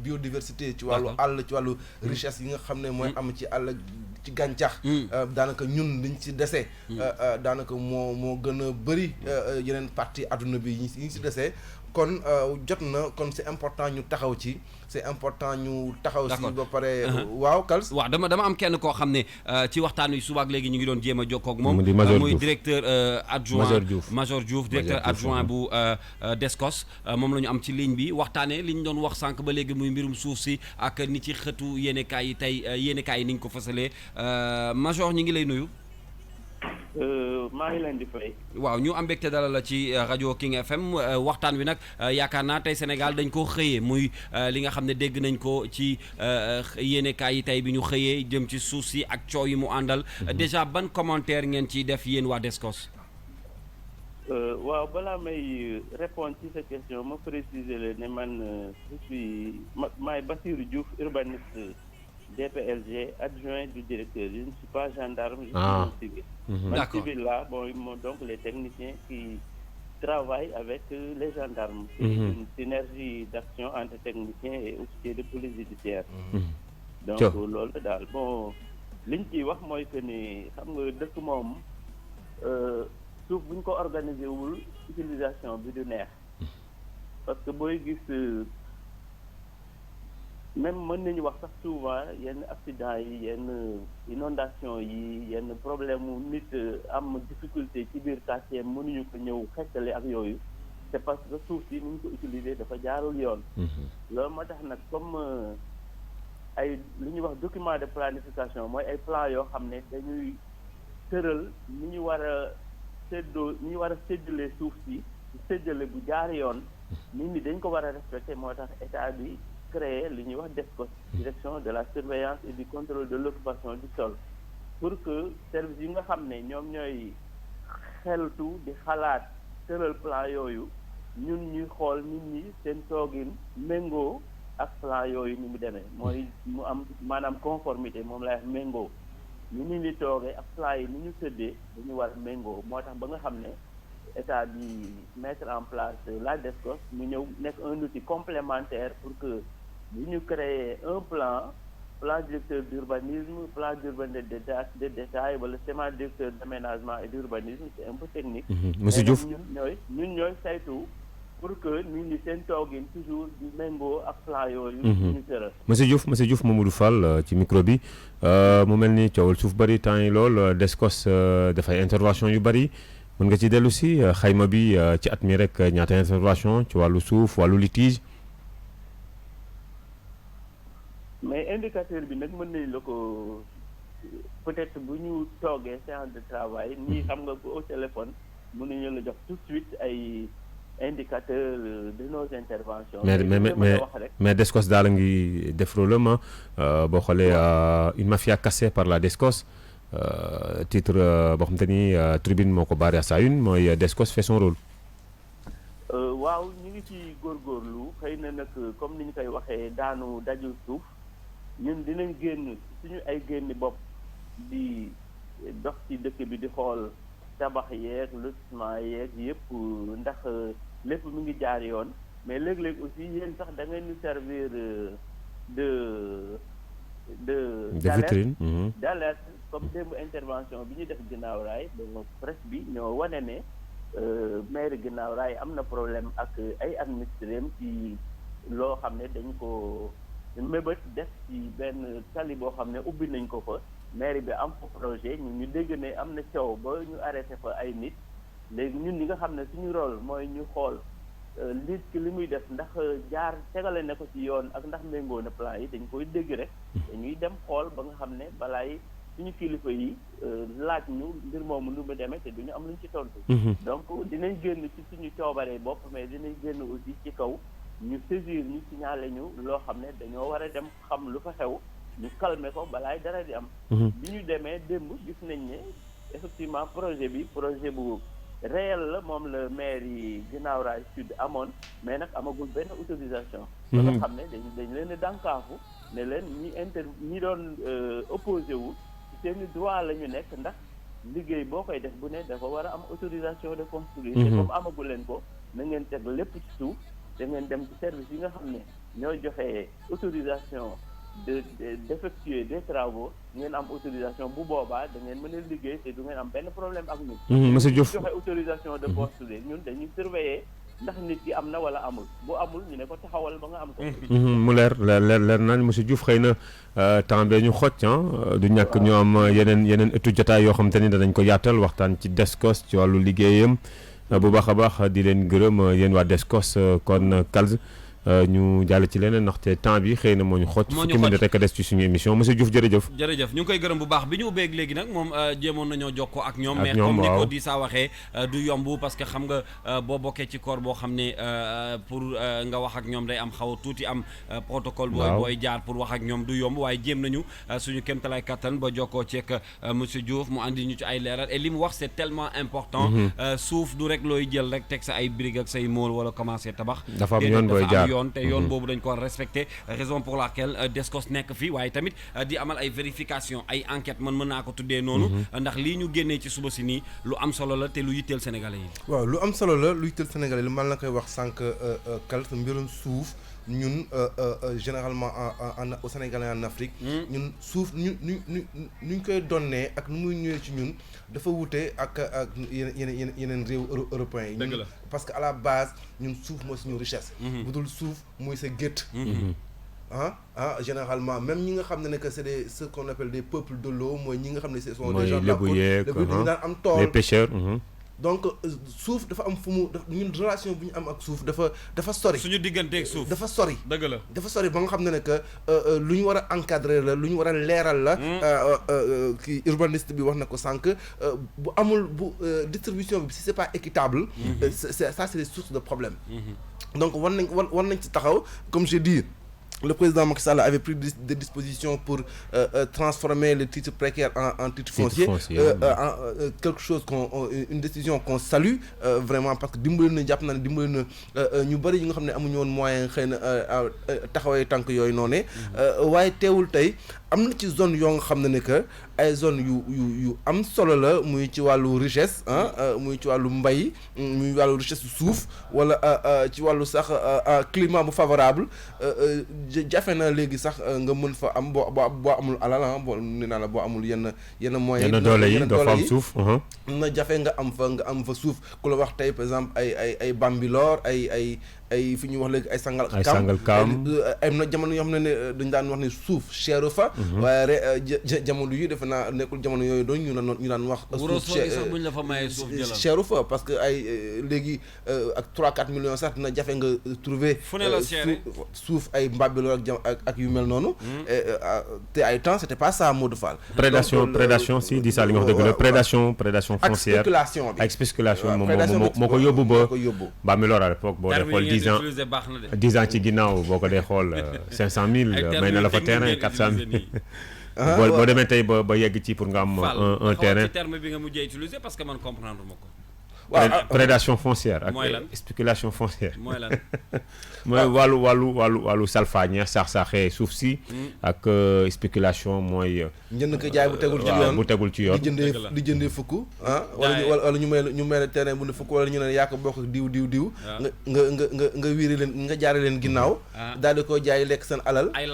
biodiversité ci wàllu àll ci wàllu richesse yi nga xam ne mooy am ci àll ci gàncax daanaka ñun liñ ci dese daanaka moo gën a bëri yeneen partie àdduna bi yi ñu si desee kon jot na kon c'est important ñu taxaw ci c'est important ñu taxaw si ba pare waaw Kals waaw dama am kenn koo xam ne ci waxtaan wi suba ak léegi ñu ngi doon jéem a jokkoo ak moom muy directeur adjoint Major Diouf directeur adjoint bu Descos moom la ñu am ci ligne bi waxtaanee li ñu doon wax sànq ba léegi muy mbirum suuf si ak ni ci xëtu yéenekaay yi tey yéenekaay yi ni ñu ko fasalee Major ñi ngi lay nuyu maa ngi leen di fay. waaw ñu am mbégte dalal la ci rajo King FM waxtaan wi nag yaakaar naa tey Sénégal dañ koo xëyee muy li nga xam ne dégg nañ ko ci yéenekaay yi tey bi ñu xëyee jëm ci suuf si ak coow yi mu àndal. déjà ban commentaire ngeen ciy def yéen waa Descos. waaw balaa may répondre ci sa question ma préciser le ne man je suis maay Bassirou Diouf urbaniste DPLG adjoint du directeur. Je ne suis pas gendarme, je suis un civil. D'accord. Civil là, donc les techniciens qui travaillent avec les gendarmes. C'est une synergie d'action entre techniciens et officiers de police judiciaire. Donc loolu daal bon liñ ciy wax mooy que ni xam nga dëkk moom suuf bu ñu ko organisé wul utilisation bi du neex parce que booy gis même mën nañu wax sax souvent yenn accident yi yenn inondation yi yenn problème mu nit am difficulté ci biir quartier mënuñu ko ñëw xettale ak yooyu c'est parce que suuf si ni ñu ko utiliser dafa jaarul yoon. loolu moo tax nag comme ay li ñuy wax document de planification mooy ay plan yoo xam ne dañuy tëral ni ñu war a séddoo ni ñu war a séddalee suuf si séddale bu jaar yoon nit ñi dañ ko war a respecter moo tax état bi créer li ñuy wax DESCOS direction de la surveillance et du contrôle de l'occupation du sol pour que service yi nga xam ne ñoom ñooy xeltu di xalaat tëral plan yooyu ñun ñuy xool nit ñi seen toogin méngoo ak plan yooyu ni mu demee mooy mu am maanaam conformité moom lay wax méngoo ñu nit ñi toogee ak plan yi ni ñu tëddee dañu war méngoo moo tax ba nga xam ne état bi mettre en place la DESCOS mu ñëw nekk un outil complémentaire pour que bu ñu créer un plan directeur d'urbanisme plan d'urbanisme de détail wala schéma directeur d'aménagement et d'urbanisme c'est un peu technique. Monsieur Diouf ñun ñooy saytu pour que nit ñi seen toogin toujours di méngoo ak plan yooyu. ñu tëral. monsieur Diouf Mamadou Fall ci micro bi mu mel ni coowal suuf bari temps yi lool DESCOS dafay intervention yu bari mën nga ci dellu si xayma bi ci at mi rek ñaata intervention ci wàllu suuf wàllu litige. mais indicateur bi nag mën nañ la ko peut-être bu ñu toogee séance de travail nii xam nga au téléphone mën nañu la jox tout de suite ay indicateurs de nos interventions. mais Descos daal a ngi def rôle am boo xoolee une mafia cassée par la Descos titre boo xam te ni Tribune moo ko barré à sa une mooy Descos fait son rôle. waaw ñu ngi ci góorgóorlu xëy na nag comme ni ñu koy waxee daanu dajul suuf ñun dinañ génn suñu ay génni bopp di dox ci dëkk bi di xool tabax yeeg lotissement yeeg yëpp ndax lépp mu ngi jaar yoon mais léeg-léeg aussi yéen sax da ngeen ñu servir de vitrine d'alerte comme démb intervention bi ñu def ginnaaw raay donc presse bi ñoo wane ne maire ginnaaw raay am na problème ak ay administrés ci loo xam ne dañ ko mébét def ci benn tali boo xam ne ubbi nañ ko fa maire bi am fa projet ñu dégg ne am na coow ba ñu arrêté fa ay nit léegi ñun ñi nga xam ne suñu rôle mooy ñu xool nit ki li muy def ndax jaar tegale na ko ci yoon ak ndax méngoo na plan yi dañ koy dégg rek dañuy dem xool ba nga xam ne balaay suñu kilifa yi laaj ñu mbir moomu nu mu demee te duñu am luñ ci tontu. donc dinañ génn ci suñu coobaree bopp mais dinañ génn aussi ci kaw ñu saisir ñu signaler ñu loo xam ne dañoo war a dem xam lu fa xew ñu calmer ko balaay dara di am. bi ñu demee démb gis nañ ne effectivement projet bi projet bu réel la moom la maire yi Guinaw Rail Sud amoon mais nag amagul benn autorisation. ba nga xam ne dañ leen a dànkaafu ne leen ñi doon opposé wu ci seen droit la ñu nekk ndax liggéey boo koy def bu ne dafa war a am autorisation de construire. te comme amagul leen ko na ngeen teg lépp ci suuf da ngeen dem ci service yi nga xam ne ñooy joxe autorisation d'effectuer des travaux ngeen am autorisation bu boobaa da ngeen mën a liggéey te du ngeen am benn problème ak ñun. monsieur Diouf joxe autorisation de construire ñun dañuy surveiller ndax nit ki am na wala amul bu amul ñu ne ko taxawal ba nga am ko. mu leer nañ monsieur Diouf xëy na temps bee ñu xoj du ñàkk ñu am yeneen ëttu jotaay yoo xam te ni danañ ko yaatal waxtaan ci Descos ci wàllu liggéeyam bu baax a baax di leen gërëm yéen waa Descos kon Kals ñu jàll ci leneen ndaxte temps bi xëy na moo ñu xoj fukki minute rek a des ci suñu émission monsieur Diouf jërëjëf ñu ngi koy gërëm bu baax bi ñu ubbeeg léegi nag moom jéemoon nañoo jokkoo ak ñoom mais comme ni ko di saa waxee du yomb parce que xam nga boo bokkee ci corps boo xam ne pour nga wax ak ñoom day am xaw tuuti am protocole booy jaar pour wax ak ñoom du yomb waaye jéem nañu suñu kéemtalaay kattan ba jokkoo ceeg monsieur Diouf mu andi ñu ci ay leeral et li mu wax c'est tellement important suuf du rek looy jël rek teg sa ay briques ak say mool wala commencer tabax dafa am yoon booy jaar yoon te yoon boobu dañ ko respecté raison pour laquelle Descos nekk fii waaye tamit di amal ay vérification ay enquête mën naa ko tuddee noonu ndax lii ñu génnee ci suba si nii lu am solo la te lu yitteel sénégalais yi waaw lu am solo la lu yitteel sénégalais yi man la koy wax sànq Kals mbirum suuf ñun généralement au Sénégal et en Afrique ñun suuf ñu koy donnee ak nu muy ñëwee ci ñun dafa wute ak yeneen réew européens yi ñun parce que à la base ñun suuf mooy suñu richesse bu dul suuf mooy sa gétt généralement même ñi nga xam ne que c'est ce qu'on appelle des peuples de l'eau mooy ñi nga xam ne ce sont des gens de la côte dañu daan am tool les pêcheurs donc suuf dafa am fu mu ñun relation bu ñu am ak suuf dafa sori. suñu digganteeg suuf dafa sori. dëgg la dafa sori ba nga xam ne que lu ñu war a encadrer la lu ñu war a leeral la. kii urbaniste bi wax na ko sànq bu amul bu distribution bi si c'est pas équitable. ça c'est des sources de problème. donc war nañ ci taxaw comme j'ai dit. Le président Macky Sall avait pris des dispositions pour transformer le titre précaire en titre foncier. Quelque chose une décision qu'on salue vraiment parce que dimbali na jàpp na ne dimbali na ñu bëri yi nga xam ne amuñu woon moyen xëy na taxawee tànk yooyu noonu waaye teewul tey am na ci zone yoo nga xam ne que ay zone yu am solo la muy ci wàllu richesse muy ci wàllu mbay muy wàllu richesse suuf wala ci wàllu sax climat bu favorable jafe na léegi sax nga mën fa am boo amul alal boo nee naa la boo amul yenn moyens yenn doole yi doo fa am suuf na jafe nga am fa suuf ku la wax tey par exemple ay Bambilor ay ay fi ñuy wax léegi ay Sangalkam am na jamono yoo xam ne dañ daan wax ne suuf cher fa waaye jamono yi defe naa nekkul jamono yooyu doon ñu daan wax suuf cher fa parce que ay léegi ak 3-4 millions sax dina jafe nga trouver suuf ay Mbambilor ak yu mel noonu te ay temps c'était pas ça Modou Fall prédation si di sa li nga wax dëgg la prédation foncière ak spéculation moo ko yóbbu ba Mbambilor à l'époque boo dee xool 10 ans ci ginnaaw boo ko dee xool 500 000 may na la fa terrain 400 000 boo demee tey ba yegg ci pour nga am un terrain terme bi nga mujjee utiliser parce que man comprendre ma ko prédation foncière ak spéculation foncière mooy lan mooy wàllu salfaañe saax-saaxee suuf si ak spéculation mooy njënd ko jaay bu tegul ci yoon di jëndee fukk wala ñu may terrain bu ne fukk wala ñu ne yaa ko bokk diw nga wiiri leen nga jaare leen ginnaaw daal di ko jaay lekk seen alal ay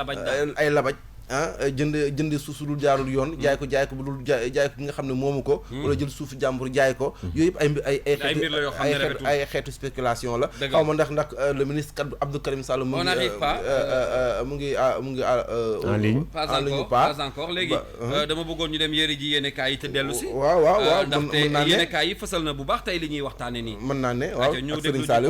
labaj jënd suuf su dul jaarul yoon jaay ko bu dul jaay ko nga xam ne moomu ko wala jël suufu jàmbur jaay ko yooyu yëpp ay xeetu spéculation la xaw ma ndax le ministre Abdou Karim Sall mu ngi en ligne pas encore léegi dama bëggoon ñu dem yëri ji yéenekaay yi te dellu si waaw ndaxte yéenekaay yi fësal na bu baax tey li ñuy waxtaane nii mën naa ne waaw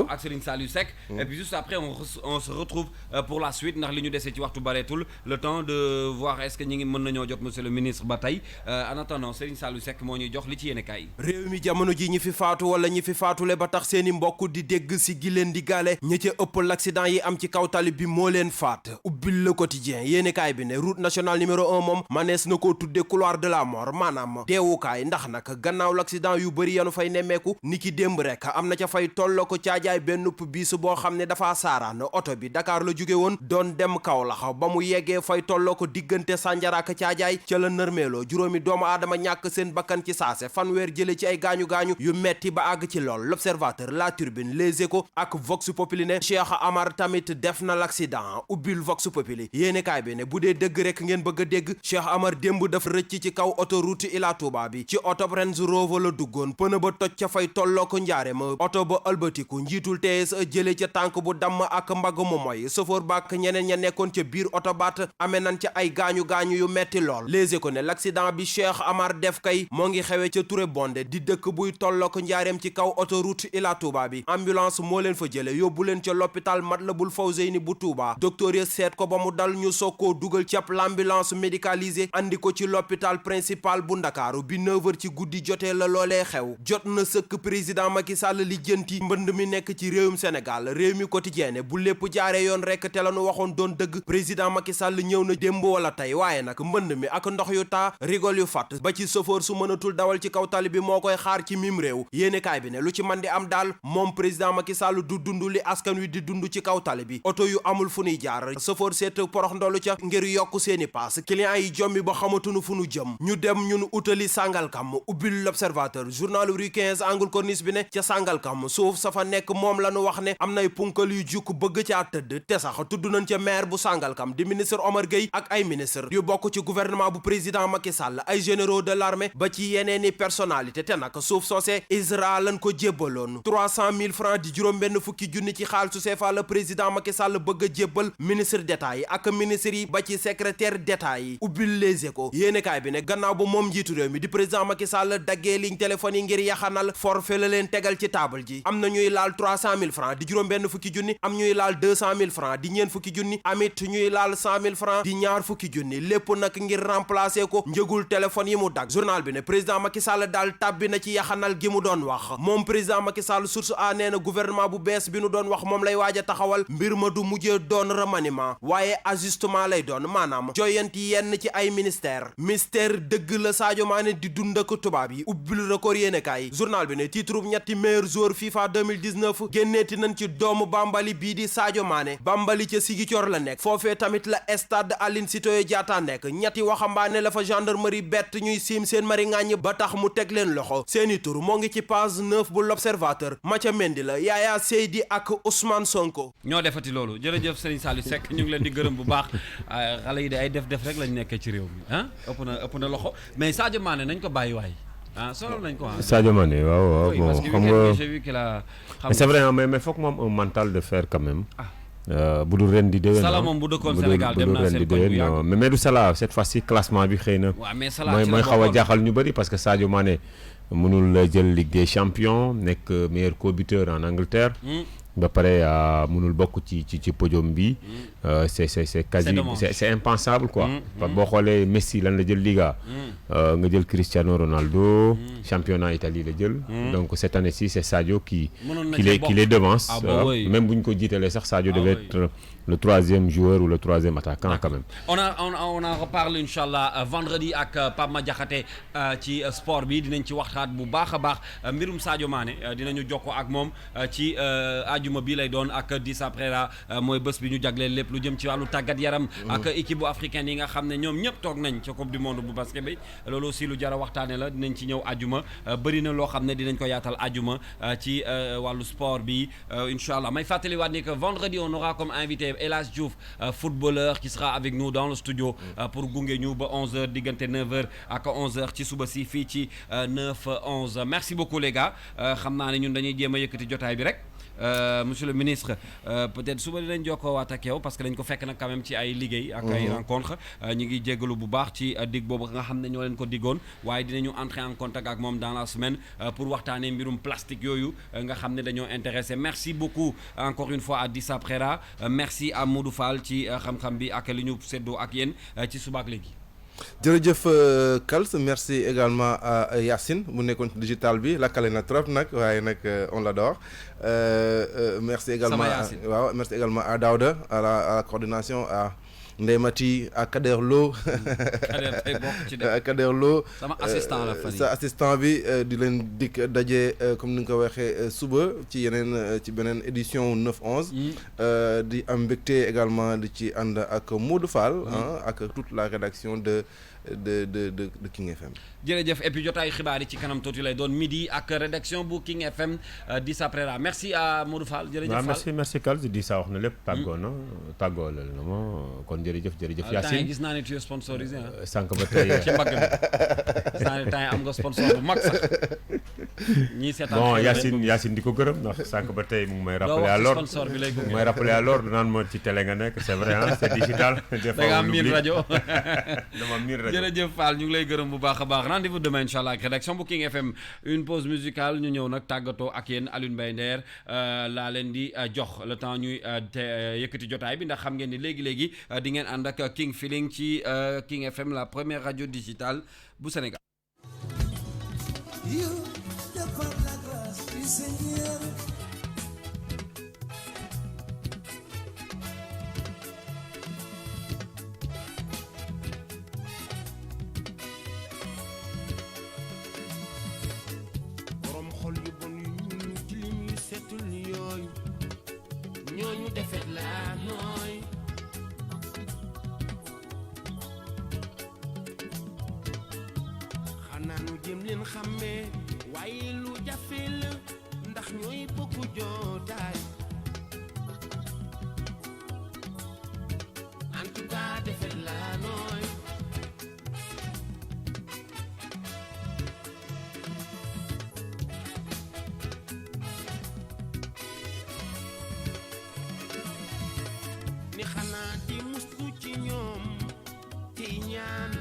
ak Serigne Saliou Seck et puis juste après on se retrouve pour la suite ndax li ñu desee ci waxtu bareetul le temps de voir est-ce que ñi ngi mën nañoo jot monsieur le ministre ba tey en attendant Serigne Saliou Seck moo ñuy jox li ci yéenekaay yi. réew mi jamono ji ñi fi faatu wala ñi fi faatule ba tax seeni mbokk di dégg si gi leen di gaale ña ca ëpp l'accident yi am ci kaw tali bi moo leen faat ubbil le quotidien yéenekaay bi ne route nationale numéro 1 moom manees na koo tudde couloir de la mort maanaam deewukaay ndax nag gannaaw l'accident yu bëri yanu fay nemmeeku ni ki démb rek am na ca fay tolloo ko caajaay benn biis boo xam ne dafa saaraan oto bi Dakar la jóge woon doon dem Kaolack ba mu yeggee fay tolloo ko diggante Sandiara ak Caajaay ca la nërmeeloo juróomi doomu aadama ñàkk seen bakkan ci saase fanweer jële ci ay gaañu-gaañu yu metti ba àgg ci lool l'Observateur La Tribune Les Échos ak Vox Populi ne Cheikh Amar tamit def na l'accident ubbil Vox Populi yéenekaay bi ne bu dee dëgg rek ngeen bëgg a dégg Cheikh Amar démb dafa rëcc ci kaw autoroute Ila Touba bi ci oto Range Rover la duggoon pëna ba toj ca fay tolloo ko njaare ma oto ba ëlbatiku njiitul TSE jële ca tànk bu damm ak mbagg mu moy chauffeur ba ak ñeneen ña nekkoon ca biir oto baat amee nañ ca ay gaañu-gaañu yu metti lool Les Échos ne l'accident bi Cheikh Amar def kay moo ngi xewe ca Touré Bondé di dëkk buy tolloo ko njaareem ci kaw autoroute Ila Touba bi ambulance moo leen fa jële yóbbu leen ca l'hôpital Matlaboul Fawzeyni bu Touba docteur ya seet ko ba mu dal ñu soog koo dugal ci ab l'ambulance médicalisée andi ko ci l'hôpital principal bu Ndakaaru bi 9h ci guddi jotee la loolee xew jot na sëkk président Macky Sall lijjanti mbënd mi nekk ci réewum Sénégal réew mi quotidien bu lépp jaaree yoon rek te la nu waxoon doon dëgg président Macky Sall ñëw na démb wala tey waaye nag mbënd mi ak ndox yu taa rigol yu fat ba ci chauffeur su mënatul dawal ci kaw tali bi moo koy xaar ci mim réew yéenekaay bi ne lu ci man di am daal moom président Macky Sall du dund li askan wi di dund ci kaw tali bi oto yu amul fu nuy jaar chauffeur seet porox ndolu ca ngir yokk seeni paas clients yi jommi ba xamatunu fu nu jëm ñu dem ñun utali Sangalkam ubbil l'Observateur journal Rue 15 angle corniche bi ne ca Sangalkam suuf sa fa nekk moom la nu wax ne am nay punkal yu jukk bëgg caa tëdd te sax tudd nañ ca maire bu Sangalkam di ministre Omar Gueye ak ay ministre yu bokk ci gouvernement bu président Macky Sall ay généraux de l'armée ba ci yeneeni personnalité te nag suuf soosé Israël lañ ko jébbaloon 300 000 francs di juróom benn fukki junni ci xaalisu CFA la président Macky Sall bëgg a jébbal ministre d'État yi ak ministre yi ba ci secrétaire d'État yi ubbil Les Échos yéenekaay bi ne gannaaw ba moom njiitu réew mi di président Macky Sall daggee ligne téléphone yi ngir yaxanal forfait la leen tegal ci table ji am na ñuy laal 300 000 francs di juróom benn fukki junni am ñuy laal 200 000 francs di ñeen fukki junni amit ñuy laal 100 000 francs di ñaar fukki junni lépp nag ngir remplacer ko njëgul téléphone yi mu dag journal bi ne président Macky Sall daal tàbbi na ci yaxanal gi mu doon wax moom président Macky Sall source a nee na gouvernement bu bees bi nu doon wax moom lay waaj a taxawal mbir ma du mujjee doon remaniement waaye ajustement lay doon maanaam joyanti yenn ci ay mystère dëgg la Sadio Mané di dund ak tubaab yi ubbil record yéenekaay journal bi ne titre ñetti meilleur joueur FIFA 2019 génneeti nañ ci doomu Bambali bii di Sadio Mané Bambali ca Ziguinchor la nekk foofee tamit la stade Aline Sitoé Diatta nekk ñetti waxambaane la fa gendarmerie bett ñuy siim seen mari ngàññ ba tax mu teg leen loxo seeni tur moo ngi ci page 9 bu l'Observateur Mathia Mendy la Yaya Seydi ak Ousmane Sonko ñoo defati loolu jërëjëf Serigne Saliou Seck ñu ngi leen di gërëm bu baax xale yi de ay def rek lañ nekkee ci réew mi ëpp na loxo mais Sadio Mané nañ ko bàyyi waay ah sonal nañ ko Sadio Mané waaw oui, bon parce que xam nga j'ai vu qu'il a mais c'est vrai mais foog moom un mental de fer quand même. bu dul ren di déwén. Salah moom bu dëkkoon Sénégal dem naa seen koñ bu yàgg mais du Salah cette fois-ci classement bi xëy na. waaw mais Salah mooy xaw a jaaxal ñu bëri parce que Sadio Mané mënul jël Ligue des Champions nekk meilleur co-buteur en Angleterre. ba pare mënul bokk ci podium bi. c'est quasi c'est impensable quoi. parce que boo xoolee Messi lan la jël Liga. nga jël Cristiano Ronaldo. championnat Italie la jël. donc cette année-ci c'est Sadio qui les devance. même bu ñu ko jiitalee sax Sadio devait être le troisième joueur ou le troisième attaquant quand même. on en reparle inchallah vendredi ak Pape Madiakhaté ci sport bi dinañ ci waxtaat bu baax a baax mbirum Sadio Mané dinañu jokkoo ak moom ci ajuma bi lay doon ak Dissa Prera mooy bés bi ñu jagleel lépp lu jëm ci wàllu tàggat yaram ak équipe bu africaine yi nga xam ne ñoom ñëpp toog nañ ca coupe du monde bu basket bi loolu aussi lu jar a waxtaane la dinañ ci ñëw ajuma bëri na loo xam ne dinañ ko yaatal ajuma ci wàllu sport bi inchallah may fàttaliwaat ni que vendredi on aura comme invité El Hadj Diouf footballeur qui sera avec nous dans le studio pour gunge ñu ba 11h diggante 9h ak 11h ci suba si fii ci 9-11 merci beaucoup les gars xam naa ne ñun dañuy jéem a yëkkati jotaay bi rek monsieur le ministre peut-être suba dinañ jokkoo waat ak yow parce que dañ ko fekk nag quand même ci ay liggéey ak ay rencontre ñu ngi jéggalu bu baax ci dig boobu nga xam ne ñoo leen ko diggoon waaye dinañu entrer en contact ak moom dans la semaine pour waxtaanee mbirum plastique yooyu nga xam ne dañoo intéressé merci beaucoup encore une fois à Dissa Prera merci à Modou Fall ci xam-xam bi ak li ñu séddoo ak yéen ci suba ak léegi jërëjëf Kals merci également à Yacine mu nekkoon ci digital bi lakkale na trop nag waaye nag on l'adore merci également waaw merci également à Daouda à la coordination à Ndeye Mati à Kader Lo Kader Lo sama assistant la fan sa assistant bi di leen dikk daje comme ni nga ko waxee suba ci yeneen ci beneen édition 9-11 di am mbégte également di ci ànd ak Modou Fall ak toute la rédaction de King FM. jërëjëf et puis jotaayu xibaar yi ci kanam tuuti lay doon midi ak rédaction bu King FM Dissa Prera merci à Modou Fall jërëjëf Fall merci Kals Dissa wax na lépp tàggoo na tàggoo la ma kon jërëjëf Yacine gis naa ne tu es sponsorisé sànq ba tey ci mbagg mi gis naa ne temps am nga sponsor bu mag sax ñii seetaan bon Yacine di ko gërëm ndax sànq ba tey mu ngi may rappeler à l'ordre sponsor bi lay mu may rappeler à l'ordre naan ma ci télé nga nekk c'est vrai c'est digital da nga am miin rajo dama miin rajo jërëjëf Fall ñu ngi lay gërëm bu baax a baax rendez-vous demain inchallah ak rédaction bu King FM une pause musicale ñu ñëw nag tàggatoo ak yéen Alioune Mbaye Nder laa leen di jox le temps ñuy yëkkati jotaay bi ndax xam ngeen ni léegi di ngeen ànd ak King Feeling ci King FM la première radio digitale bu Sénégal. ñooñu defet la nooy xanaa nu jëm leen xàmmee waaye lu jafe la ndax ñooy bokku jootaay en tout cas defet la nooy ni xanaa di mustu ci ñoom tey ñaan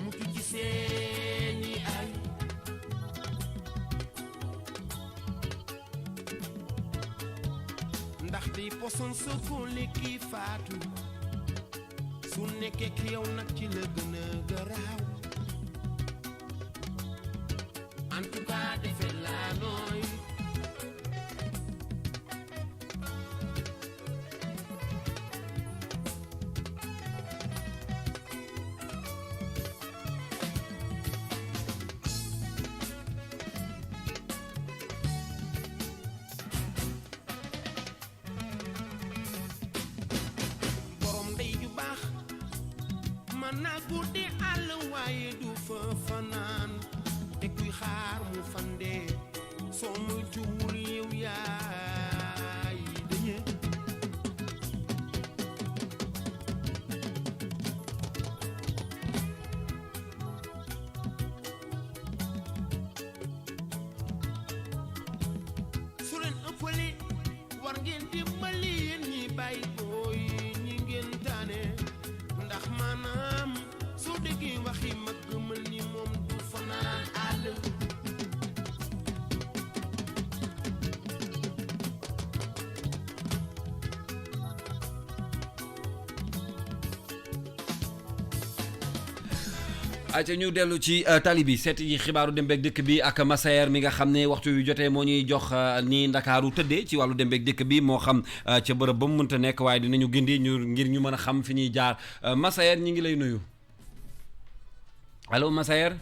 mutu ci seeni ay ndax di poson sa ko lekki faatu su nekkee ki yow nag ci la gën a garaaw en tout cas defe laa nooy naa guddi àll waaye du fa fanaan te kuy xaar mu fande soo muy tuwul yow yaay dañe war ngeen dimbali yéen ñi bàyyi booy ñi ngeen taane ndax maanaam soo déggee waxi mag gëmal ni moom du fanaan àll ayca ñu dellu ci tali bi seet yi xibaaru dem beeg dëkk bi ak Massaer mi nga xam ne waxtu yu jotee moo ñuy jox ni Ndakaaru tëddee ci wàllu dem beeg dëkk bi moo xam ca bërëb ba mu mënta nekk waaye dinañu gindi ñu ngir ñu mën a xam fi ñuy jaar Massaer ñi ngi lay nuyu allo Massaer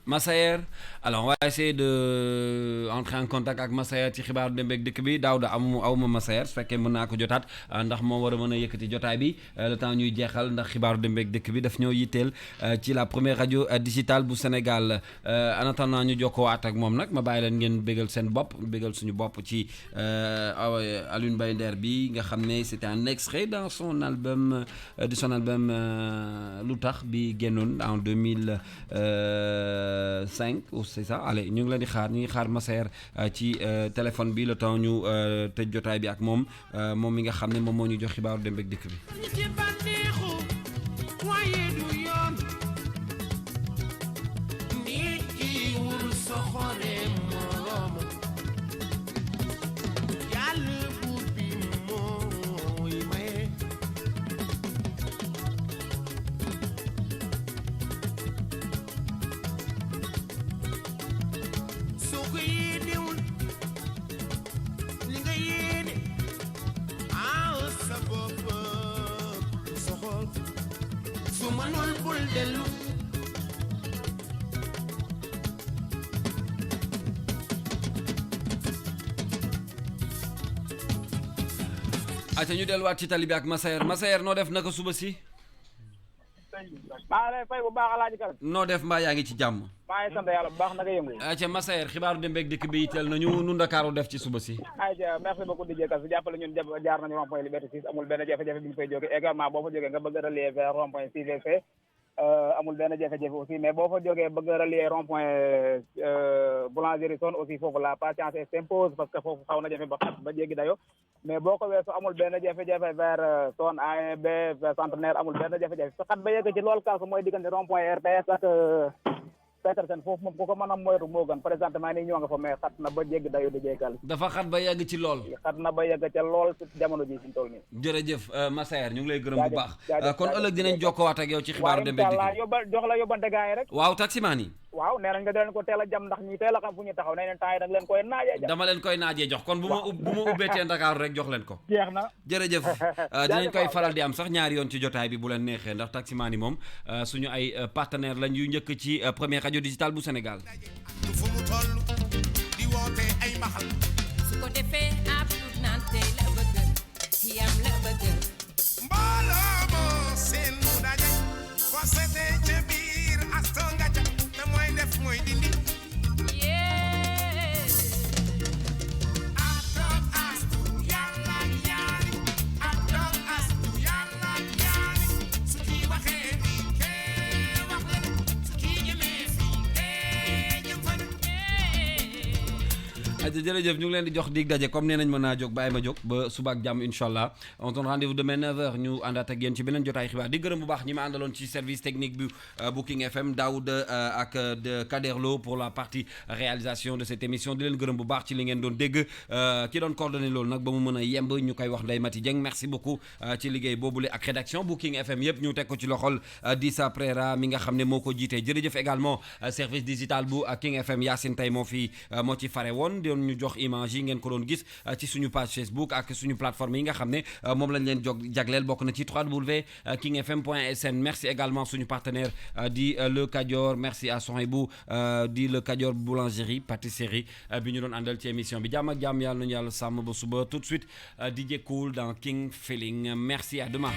Massaer alors on va essayer de entrer en contact ak Massaer ci xibaaru dem beeg dëkk bi Daouda awma Massaer su fekkee mën naa ko jotaat ndax moo war a mën a yëkkati jotaay bi le temps ñuy jeexal ndax xibaaru dem beeg dëkk bi daf ñoo yitteel ci la première radio digitale bu Sénégal en attendant ñu jokkowaat ak moom nag ma bàyyi leen ngeen bégal seen bopp bégal suñu bopp ci Alioune Mbaye Nder bi nga xam ne c'était un extrait dans son album de son album lu tax bi génnoon en 2005 ou c'est ça allez ñu ngi leen di xaar ñu ngi xaar Massaer ci téléphone bi le temps ñu tëj jotaay bi ak moom moom mi nga xam ne moom moo ñu jox xibaaru dem beeg dikk bi. ayca ñu delluwaat ci tali bi ak Massaer noo def naka suba si. maa ngi lay fay bu baax Alaaji Kal. noo def mbaa yaa ngi ci jàmm. maa ngi sant yàlla bu baax naka yëngu. ayca Massaer xibaaru dem beeg dikk bi yitteel nañu nu Ndakaaru def ci suba si. ayca merci beaucoup DJ Kal si jàppale ñun jaar nañu rond-point Liberté 6 amul benn jafe-jafe bi ñu fay jógee également boo fa jógee nga bëgg a relier vers rond-point CVC amul benn jafe-jafe aussi mais boo fa jógee bëgg a relier rond-point boulangerie zone aussi foofu la patience s'impose parce que foofu xaw na jafe ba xat ba jéggi dayo mais boo ko weesoo amul benn jafe-jafe vers zone A B vers centenaire amul benn jafe-jafe sa xat ba yegg ci loolu kaas mooy diggante rond-point RTS ak Petersen foofu moom ku ko mën a moytu moo gën présentement nii ñoo nga fa mais xat na ba jéggi dayo di jeykal dafa xat ba yegg ci lool xat na ba yegg ca lool ci jamono ji si toll nii jërëjëf Massaer ñu ngi lay gërëm bu baax kon ëllëg dinañ jokkowaat ak yow ci xibaaru dem beeg dikk jox la yóbbante gars yi rek waaw taximaan yi waaw nee nañ nga leen ko teel a jam ndax ñi teel a xam fu ñu taxaw nee nañ temps yi nag leen koy naajee jam dama leen koy naajee jox kon bu ma ubbeetee Ndakaaru rek jox leen ko jeex na jërëjëf dinañ koy faral di am sax ñaari yoon ci jotaay bi bu leen neexee ndax taximaan yi moom suñu ay partenaire lañ yu njëkk ci première radio digitale bu Sénégal fu mu toll di woote ay mbaxal su ko defee ab naan tey la bëgg yam la bëgg mbooloo moo seen mu daje ko seetee ca biir asto nga ca te mooy def mooy dindi jërëjëf ñu ngi leen di jox dig daje comme nee nañ mën naa jóg bàyyi ma jóg ba suba ak jàmm incha allah on donne rendez-vous demain 9h ñu àndaat ak yéen ci beneen jotaay xibaar di gërëm bu baax ñi ma àndaloon ci service technique bu Booking FM Daoud ak de Kaderlo pour la partie réalisation de cette émission di leen gërëm bu baax ci li ngeen doon dégg ki doon coordonné loolu nag ba mu mën a yemb ñu koy wax Ndeye Mati Dieng merci beaucoup ci liggéey boobule ak rédaction Booking FM yëpp ñu teg ko ci loxol Dissa Prera mi nga xam ne moo ko jiitee jërëjëf également service digital bu King FM Yacine tey moo ci fare woon ñu jox image yi ngeen ko doon gis ci suñu page Facebook ak suñu plateforme yi nga xam ne moom lañ leen jagleel bokk na ci www.kingfm.sn merci également suñu partenaire di Le Kadior merci à Sohaibou di Le Kadior boulangerie pâtisserie bi ñu doon àndal ci émission bi jàmm ak jàmm yàlla nañu yàlla sàmm ba suba tout de suite DJ Cool dans King Feeling merci à demain